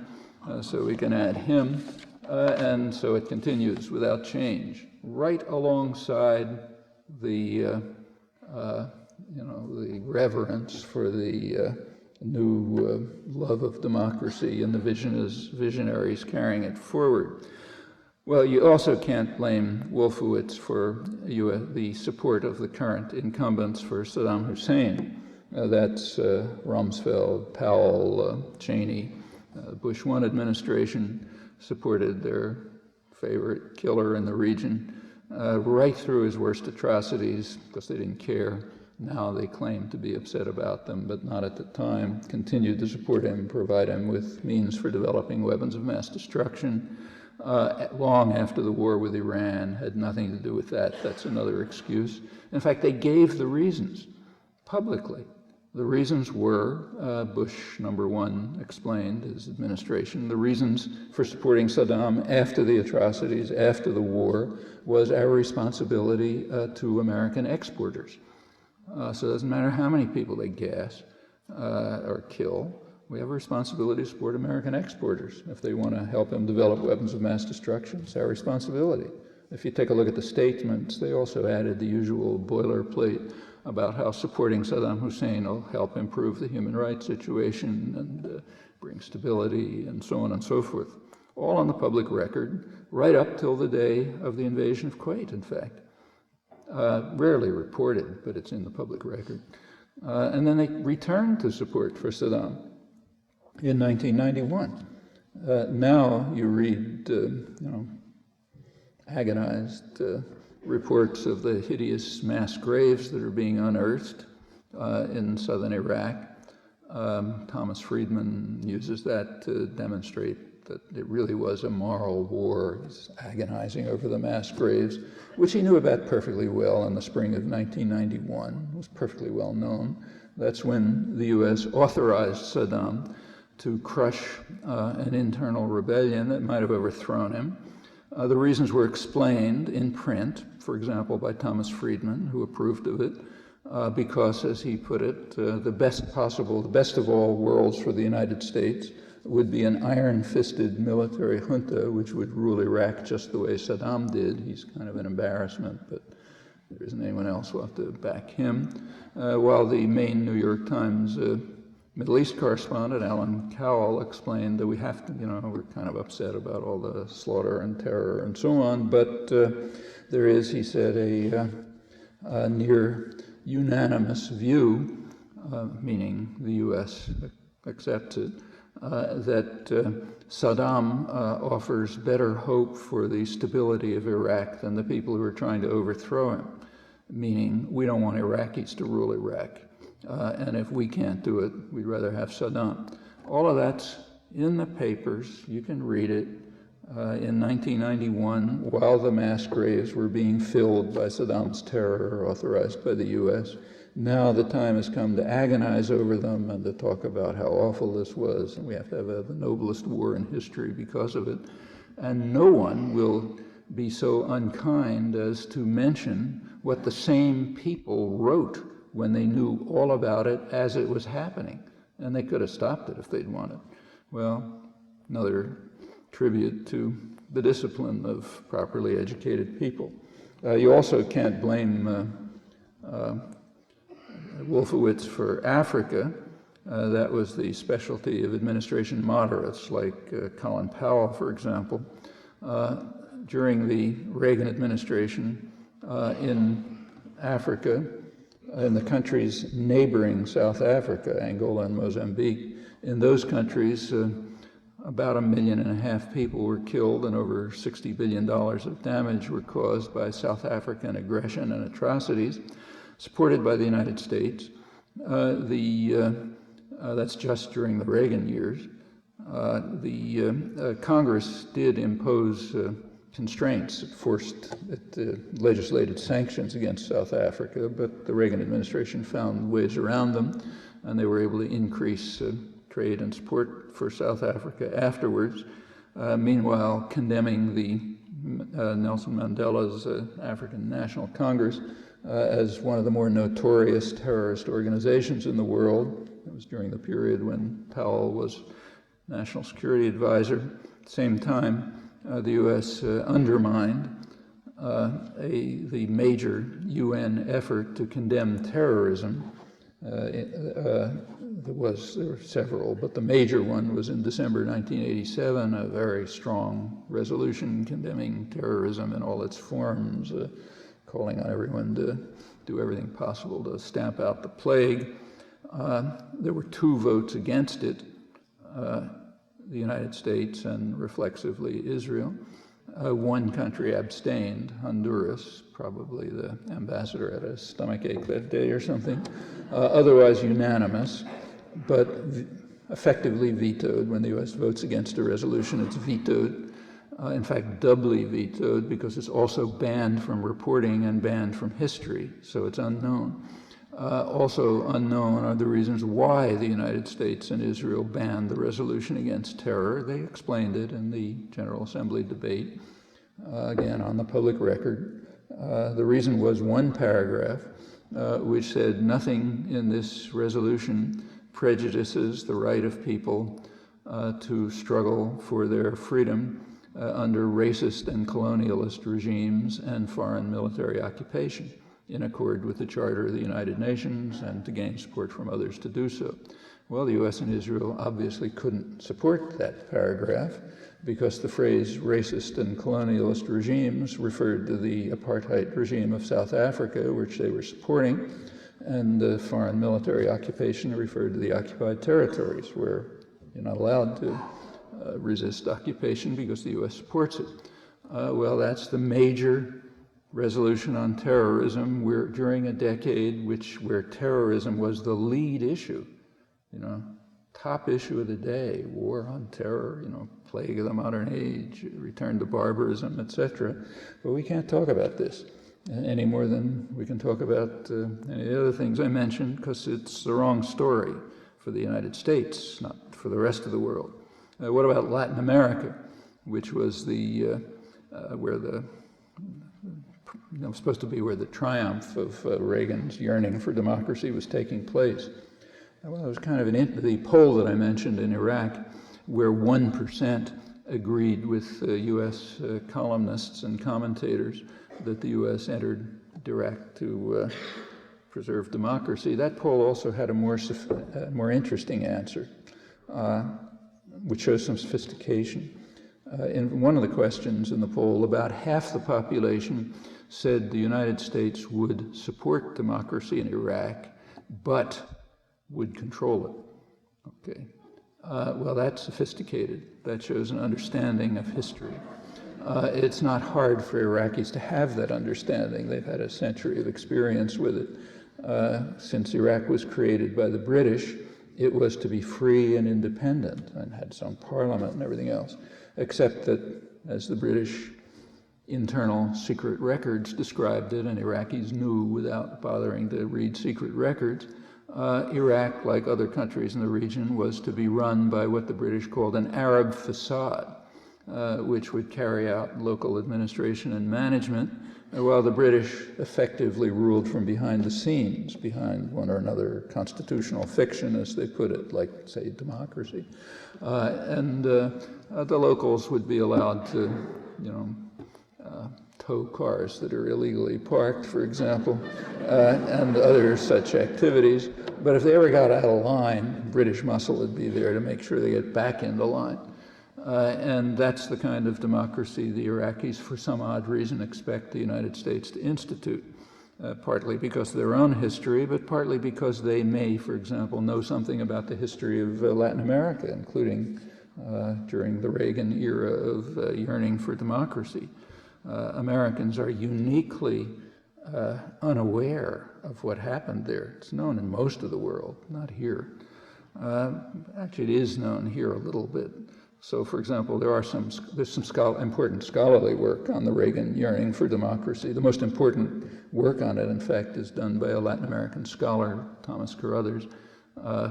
So we can add him. And so it continues without change, right alongside the, the reverence for the new love of democracy and the visionaries carrying it forward. Well, you also can't blame Wolfowitz for the support of the current incumbents for Saddam Hussein. That's Rumsfeld, Powell, Cheney. Bush Administration supported their favorite killer in the region right through his worst atrocities because they didn't care. Now they claim to be upset about them, but not at the time. Continued to support him, provide him with means for developing weapons of mass destruction. Long after the war with Iran, had nothing to do with that. That's another excuse. In fact, they gave the reasons publicly. The reasons were, Bush #1 explained, his administration, the reasons for supporting Saddam after the atrocities, after the war, was our responsibility to American exporters. So it doesn't matter how many people they gas or kill, we have a responsibility to support American exporters. If they want to help them develop weapons of mass destruction, it's our responsibility. If you take a look at the statements, they also added the usual boilerplate about how supporting Saddam Hussein will help improve the human rights situation and bring stability and so on and so forth. All on the public record, right up till the day of the invasion of Kuwait, in fact. Rarely reported, but it's in the public record. And then they returned to support for Saddam in 1991. Now you read, agonized reports of the hideous mass graves that are being unearthed in southern Iraq. Thomas Friedman uses that to demonstrate that it really was a moral war. He's agonizing over the mass graves, which he knew about perfectly well in the spring of 1991. It was perfectly well known. That's when the US authorized Saddam to crush an internal rebellion that might have overthrown him. The reasons were explained in print, for example, by Thomas Friedman, who approved of it, because, as he put it, the best of all worlds for the United States would be an iron-fisted military junta which would rule Iraq just the way Saddam did. He's kind of an embarrassment, but there isn't anyone else who will have to back him. While the main New York Times Middle East correspondent, Alan Cowell, explained that we have to, we're kind of upset about all the slaughter and terror and so on, but there is, he said, a near unanimous view, meaning the US accepts it, that Saddam offers better hope for the stability of Iraq than the people who are trying to overthrow him, meaning we don't want Iraqis to rule Iraq. And if we can't do it, we'd rather have Saddam. All of that's in the papers. You can read it. In 1991, while the mass graves were being filled by Saddam's terror, authorized by the US, now the time has come to agonize over them and to talk about how awful this was, and we have to have the noblest war in history because of it. And no one will be so unkind as to mention what the same people wrote when they knew all about it as it was happening. And they could have stopped it if they'd wanted. Well, another tribute to the discipline of properly educated people. You also can't blame Wolfowitz for Africa. That was the specialty of administration moderates like Colin Powell, for example. During the Reagan administration in Africa, in the countries neighboring South Africa, Angola and Mozambique, in those countries, about 1.5 million people were killed and over $60 billion of damage were caused by South African aggression and atrocities, supported by the United States. That's just during the Reagan years. Congress did impose constraints. It legislated sanctions against South Africa, but the Reagan administration found ways around them, and they were able to increase trade and support for South Africa afterwards. Meanwhile, condemning the Nelson Mandela's African National Congress as one of the more notorious terrorist organizations in the world. It was during the period when Powell was National Security Advisor. At the same time, the U.S. undermined the major UN effort to condemn terrorism. There were several, but the major one was in December 1987, a very strong resolution condemning terrorism in all its forms, calling on everyone to do everything possible to stamp out the plague. There were 2 votes against it, the United States and reflexively Israel. 1 country abstained, Honduras, probably the ambassador had a stomachache that day or something. Otherwise unanimous, but effectively vetoed. When the U.S. votes against a resolution, it's vetoed. In fact, doubly vetoed because it's also banned from reporting and banned from history, so it's unknown. Also unknown are the reasons why the United States and Israel banned the resolution against terror. They explained it in the General Assembly debate, again on the public record. The reason was 1 paragraph which said nothing in this resolution prejudices the right of people to struggle for their freedom under racist and colonialist regimes and foreign military occupation, in accord with the Charter of the United Nations and to gain support from others to do so. Well, the U.S. and Israel obviously couldn't support that paragraph because the phrase racist and colonialist regimes referred to the apartheid regime of South Africa, which they were supporting, and the foreign military occupation referred to the occupied territories, where you're not allowed to resist occupation because the U.S. supports it. Well, that's the major resolution on terrorism. We're during a decade where terrorism was the lead issue, top issue of the day, war on terror, plague of the modern age, return to barbarism, etc. But we can't talk about this any more than we can talk about any of the other things I mentioned, because it's the wrong story for the United States, not for the rest of the world. What about Latin America, which was the where the supposed to be where the triumph of Reagan's yearning for democracy was taking place? Well, it was kind of the poll that I mentioned in Iraq, where 1% agreed with U.S. columnists and commentators that the U.S. entered Iraq to preserve democracy. That poll also had a more interesting answer, which shows some sophistication. In one of the questions in the poll, about half the population said the United States would support democracy in Iraq, but would control it. Okay. Well, that's sophisticated. That shows an understanding of history. It's not hard for Iraqis to have that understanding. They've had a century of experience with it. Since Iraq was created by the British, it was to be free and independent and had some parliament and everything else, except that, as the British internal secret records described it, and Iraqis knew without bothering to read secret records, Iraq, like other countries in the region, was to be run by what the British called an Arab facade. which would carry out local administration and management, while the British effectively ruled from behind the scenes, behind one or another constitutional fiction, as they put it, like, say, democracy. And the locals would be allowed to, tow cars that are illegally parked, for example, and other such activities. But if they ever got out of line, British muscle would be there to make sure they get back into line. And that's the kind of democracy the Iraqis, for some odd reason, expect the United States to institute, partly because of their own history, but partly because they may, for example, know something about the history of Latin America, including during the Reagan era of yearning for democracy. Americans are uniquely unaware of what happened there. It's known in most of the world, not here. Actually, it is known here a little bit. So, for example, there's some important scholarly work on the Reagan yearning for democracy. The most important work on it, in fact, is done by a Latin American scholar, Thomas Carothers,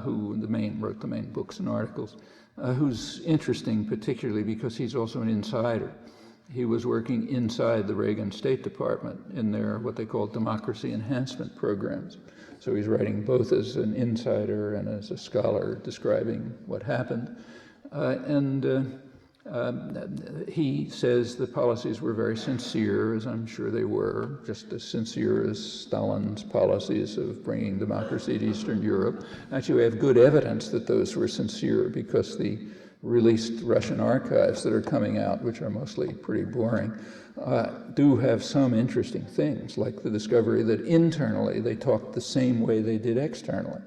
who wrote the main books and articles, who's interesting particularly because he's also an insider. He was working inside the Reagan State Department in their what they call democracy enhancement programs. So he's writing both as an insider and as a scholar describing what happened. He says the policies were very sincere, as I'm sure they were, just as sincere as Stalin's policies of bringing democracy to Eastern Europe. Actually, we have good evidence that those were sincere because the released Russian archives that are coming out, which are mostly pretty boring, do have some interesting things, like the discovery that internally they talked the same way they did externally.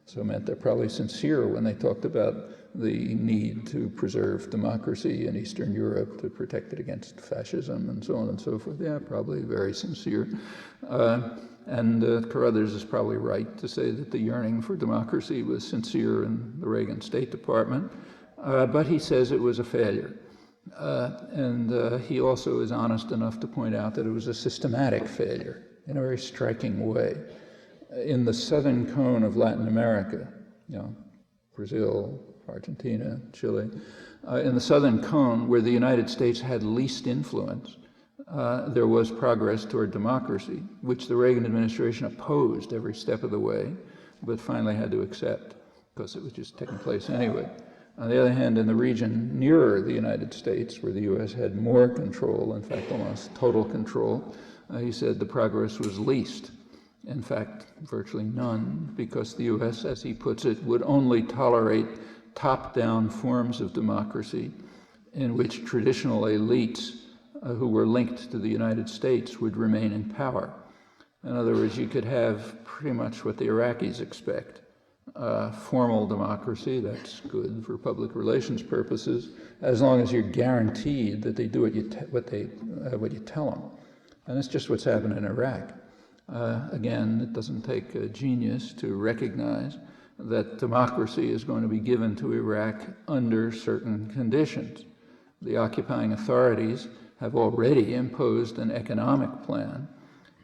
So it meant they're probably sincere when they talked about the need to preserve democracy in Eastern Europe, to protect it against fascism and so on and so forth. Yeah, probably very sincere. Carothers is probably right to say that the yearning for democracy was sincere in the Reagan State Department, but he says it was a failure. He also is honest enough to point out that it was a systematic failure in a very striking way. In the southern cone of Latin America, Brazil, Argentina, Chile, in the southern cone where the United States had least influence, there was progress toward democracy, which the Reagan administration opposed every step of the way, but finally had to accept because it was just taking place anyway. On the other hand, in the region nearer the United States, where the U.S. had more control, in fact, almost total control, he said the progress was least. In fact, virtually none, because the U.S., as he puts it, would only tolerate top-down forms of democracy in which traditional elites who were linked to the United States would remain in power. In other words, you could have pretty much what the Iraqis expect. Formal democracy, that's good for public relations purposes, as long as you're guaranteed that they do what you tell them. And that's just what's happened in Iraq. Again, it doesn't take a genius to recognize that democracy is going to be given to Iraq under certain conditions. The occupying authorities have already imposed an economic plan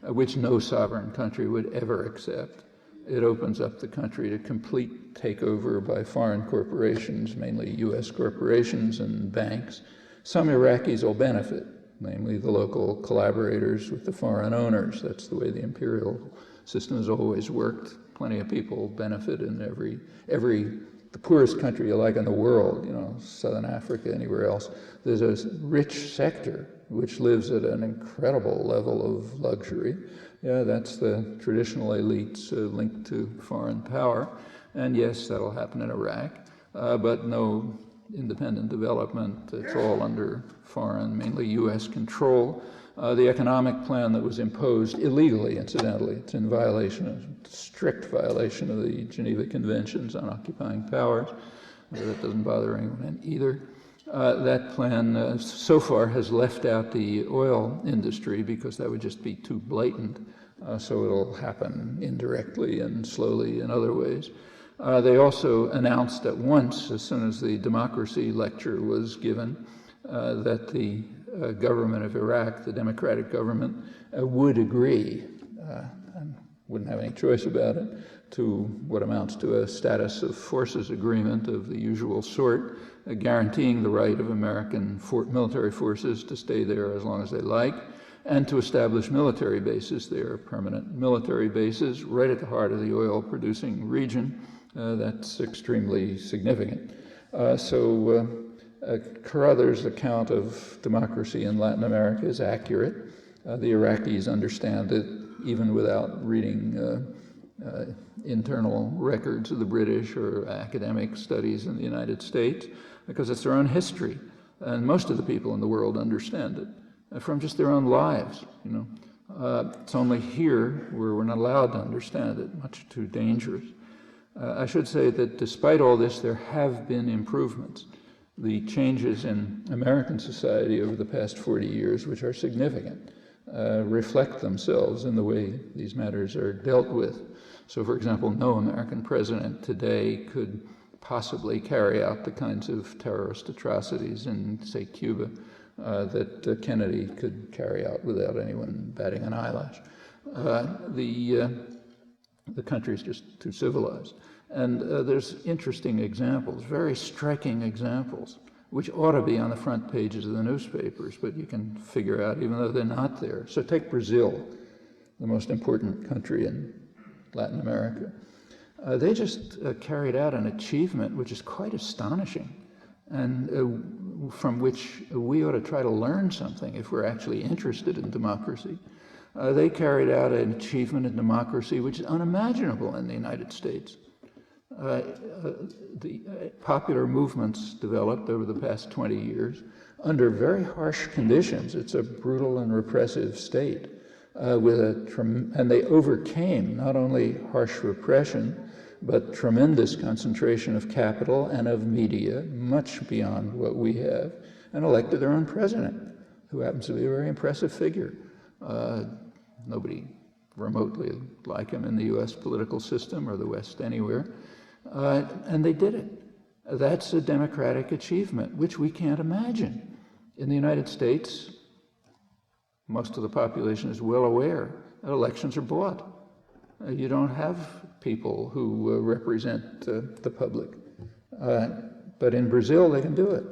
which no sovereign country would ever accept. It opens up the country to complete takeover by foreign corporations, mainly U.S. corporations and banks. Some Iraqis will benefit, namely the local collaborators with the foreign owners. That's the way the imperial system has always worked. Plenty of people benefit in the poorest country you like in the world, Southern Africa, anywhere else. There's a rich sector which lives at an incredible level of luxury. Yeah, that's the traditional elites linked to foreign power. And yes, that'll happen in Iraq, but no independent development. It's all under foreign, mainly U.S. control. The economic plan that was imposed illegally, incidentally, it's in strict violation of the Geneva Conventions on Occupying Powers. That doesn't bother anyone either. That plan so far has left out the oil industry because that would just be too blatant. So it'll happen indirectly and slowly in other ways. They also announced at once, as soon as the democracy lecture was given, that the government of Iraq, the democratic government, would agree. And wouldn't have any choice about it, to what amounts to a status of forces agreement of the usual sort, guaranteeing the right of American military forces to stay there as long as they like, and to establish military bases there, permanent military bases, right at the heart of the oil-producing region. That's extremely significant. Carothers' account of democracy in Latin America is accurate. The Iraqis understand it even without reading internal records of the British or academic studies in the United States, because it's their own history. And most of the people in the world understand it from just their own lives, you know. It's only here where we're not allowed to understand it, much too dangerous. I should say that despite all this, there have been improvements. The changes in American society over the past 40 years, which are significant, reflect themselves in the way these matters are dealt with. So, for example, no American president today could possibly carry out the kinds of terrorist atrocities in, say, Cuba, that Kennedy could carry out without anyone batting an eyelash. The country is just too civilized. And there's interesting examples, very striking examples, which ought to be on the front pages of the newspapers, but you can figure out even though they're not there. So take Brazil, the most important country in Latin America. They just carried out an achievement which is quite astonishing, and from which we ought to try to learn something if we're actually interested in democracy. They carried out an achievement in democracy which is unimaginable in the United States. The popular movements developed over the past 20 years under very harsh conditions. It's a brutal and repressive state, and they overcame not only harsh repression, but tremendous concentration of capital and of media, much beyond what we have, and elected their own president, who happens to be a very impressive figure. Nobody remotely like him in the US political system or the West anywhere. And they did it. That's a democratic achievement, which we can't imagine. In the United States, most of the population is well aware that elections are bought. You don't have people who represent the public. But in Brazil, they can do it.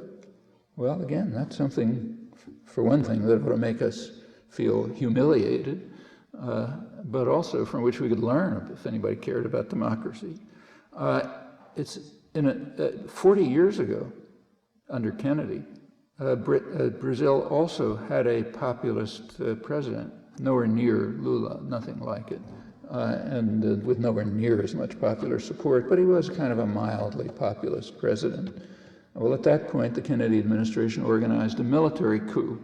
Well, again, that's something, for one thing, that would make us feel humiliated, but also from which we could learn if anybody cared about democracy. It's 40 years ago, under Kennedy, Brazil also had a populist president, nowhere near Lula, nothing like it, and with nowhere near as much popular support, but he was kind of a mildly populist president. Well, at that point, the Kennedy administration organized a military coup,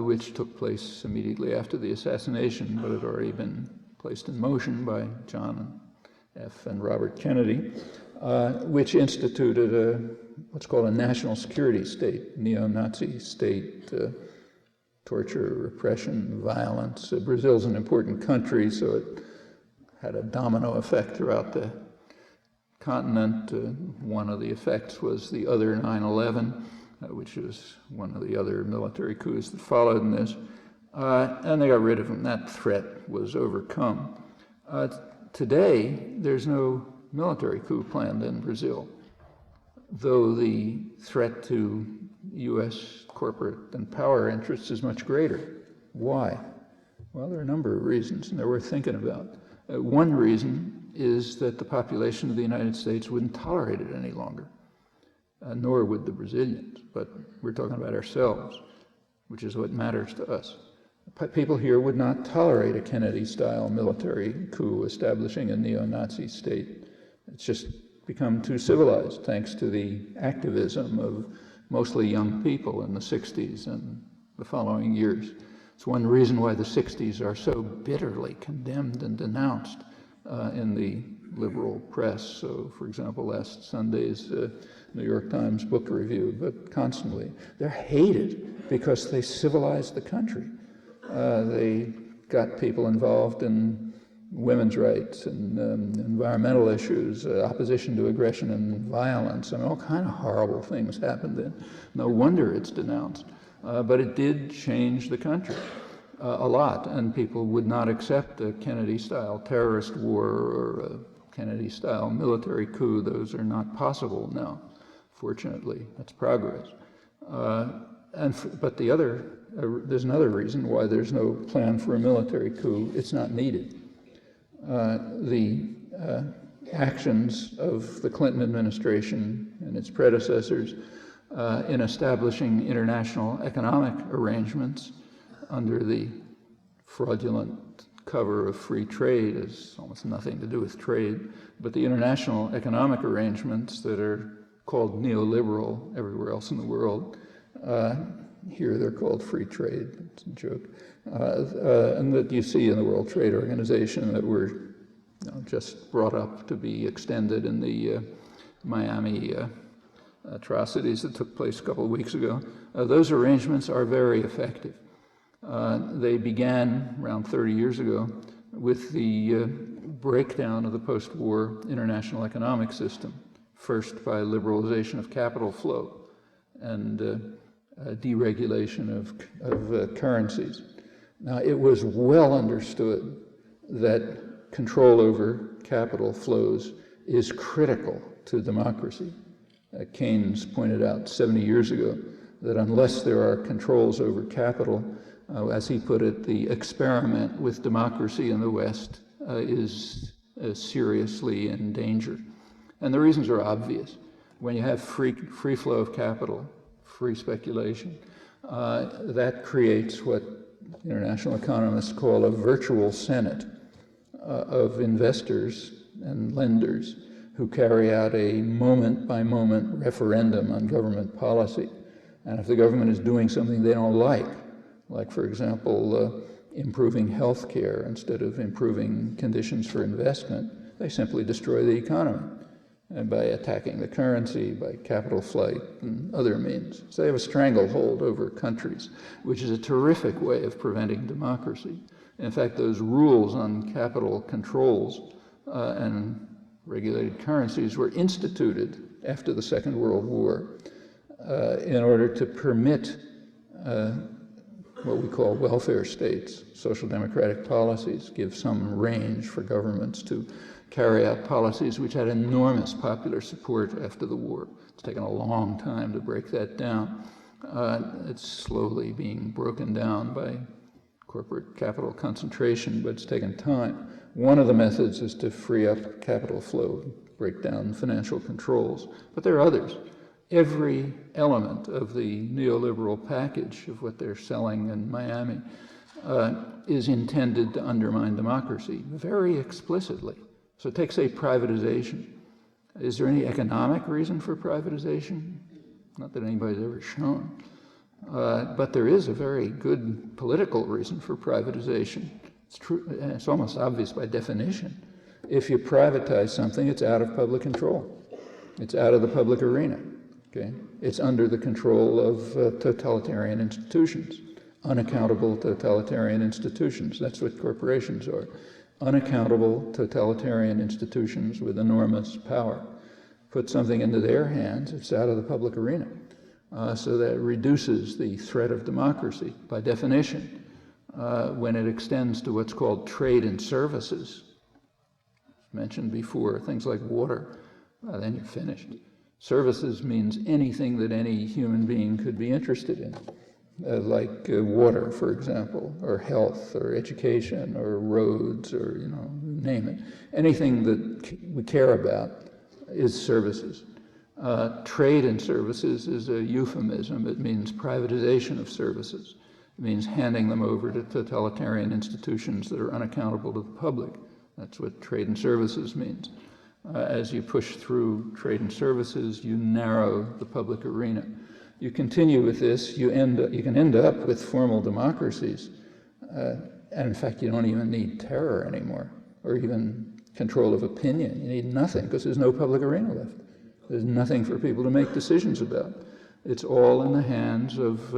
which took place immediately after the assassination, but had already been placed in motion by John F. and Robert Kennedy, which instituted what's called a national security state, neo-Nazi state, torture, repression, violence. Brazil's an important country, so it had a domino effect throughout the continent. One of the effects was the other 9/11, which was one of the other military coups that followed in this, and they got rid of him. That threat was overcome. Today, there's no military coup planned in Brazil, though the threat to U.S. corporate and power interests is much greater. Why? Well, there are a number of reasons, and they're worth thinking about. One reason is that the population of the United States wouldn't tolerate it any longer, nor would the Brazilians, but we're talking about ourselves, which is what matters to us. People here would not tolerate a Kennedy-style military coup establishing a neo-Nazi state. It's just become too civilized, thanks to the activism of mostly young people in the 60s and the following years. It's one reason why the 60s are so bitterly condemned and denounced in the liberal press. So, for example, last Sunday's New York Times book review, but constantly. They're hated because they civilized the country. They got people involved in women's rights and environmental issues, opposition to aggression and violence. I mean, all kind of horrible things happened then. No wonder it's denounced. But it did change the country. a lot, and people would not accept a Kennedy-style terrorist war or a Kennedy-style military coup. Those are not possible now, fortunately. That's progress. But there's another reason why there's no plan for a military coup. It's not needed. The actions of the Clinton administration and its predecessors in establishing international economic arrangements under the fraudulent cover of free trade has almost nothing to do with trade, but the international economic arrangements that are called neoliberal everywhere else in the world, here they're called free trade, it's a joke, and that you see in the World Trade Organization that were just brought up to be extended in the Miami atrocities that took place a couple of weeks ago. Those arrangements are very effective. They began around 30 years ago with the breakdown of the post-war international economic system, first by liberalization of capital flow and deregulation of currencies. Now, it was well understood that control over capital flows is critical to democracy. Keynes pointed out 70 years ago that unless there are controls over capital, as he put it, the experiment with democracy in the West is seriously in danger. And the reasons are obvious. When you have free flow of capital, free speculation, that creates what international economists call a virtual Senate of investors and lenders who carry out a moment-by-moment referendum on government policy. And if the government is doing something they don't like for example, improving health care instead of improving conditions for investment, they simply destroy the economy and by attacking the currency, by capital flight and other means. So they have a stranglehold over countries, which is a terrific way of preventing democracy. In fact, those rules on capital controls and regulated currencies were instituted after the Second World War in order to permit what we call welfare states, social democratic policies, give some range for governments to carry out policies which had enormous popular support after the war. It's taken a long time to break that down. It's slowly being broken down by corporate capital concentration, but it's taken time. One of the methods is to free up capital flow, break down financial controls, but there are others. Every element of the neoliberal package of what they're selling in Miami is intended to undermine democracy very explicitly. So take, say, privatization. Is there any economic reason for privatization? Not that anybody's ever shown. But there is a very good political reason for privatization. It's true, and it's almost obvious by definition. If you privatize something, it's out of public control. It's out of the public arena. Okay? It's under the control of totalitarian institutions, unaccountable totalitarian institutions. That's what corporations are. Unaccountable totalitarian institutions with enormous power. Put something into their hands, it's out of the public arena. So that reduces the threat of democracy by definition. When it extends to what's called trade and services, mentioned before, things like water, then you're finished. Services means anything that any human being could be interested in, like water, for example, or health, or education, or roads, or name it. Anything that we care about is services. Trade and services is a euphemism. It means privatization of services. It means handing them over to totalitarian institutions that are unaccountable to the public. That's what trade and services means. As you push through trade and services, you narrow the public arena. You continue with this, you can end up with formal democracies. And in fact, you don't even need terror anymore, or even control of opinion. You need nothing, because there's no public arena left. There's nothing for people to make decisions about. It's all in the hands of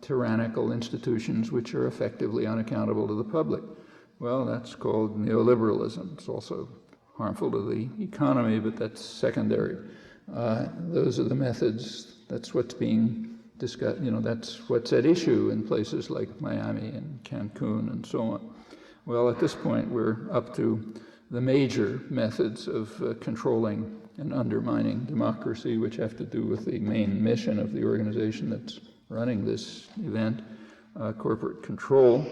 tyrannical institutions which are effectively unaccountable to the public. Well, that's called neoliberalism. It's also harmful to the economy, but that's secondary. Those are the methods. That's what's being discuss, that's what's at issue in places like Miami and Cancun and so on. Well, at this point, we're up to the major methods of controlling and undermining democracy, which have to do with the main mission of the organization that's running this event, corporate control.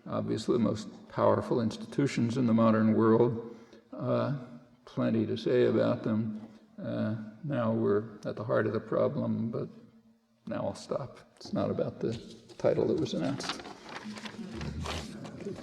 Obviously, the most powerful institutions in the modern world, plenty to say about them. Now we're at the heart of the problem, but now I'll stop. It's not about the title that was announced. Okay.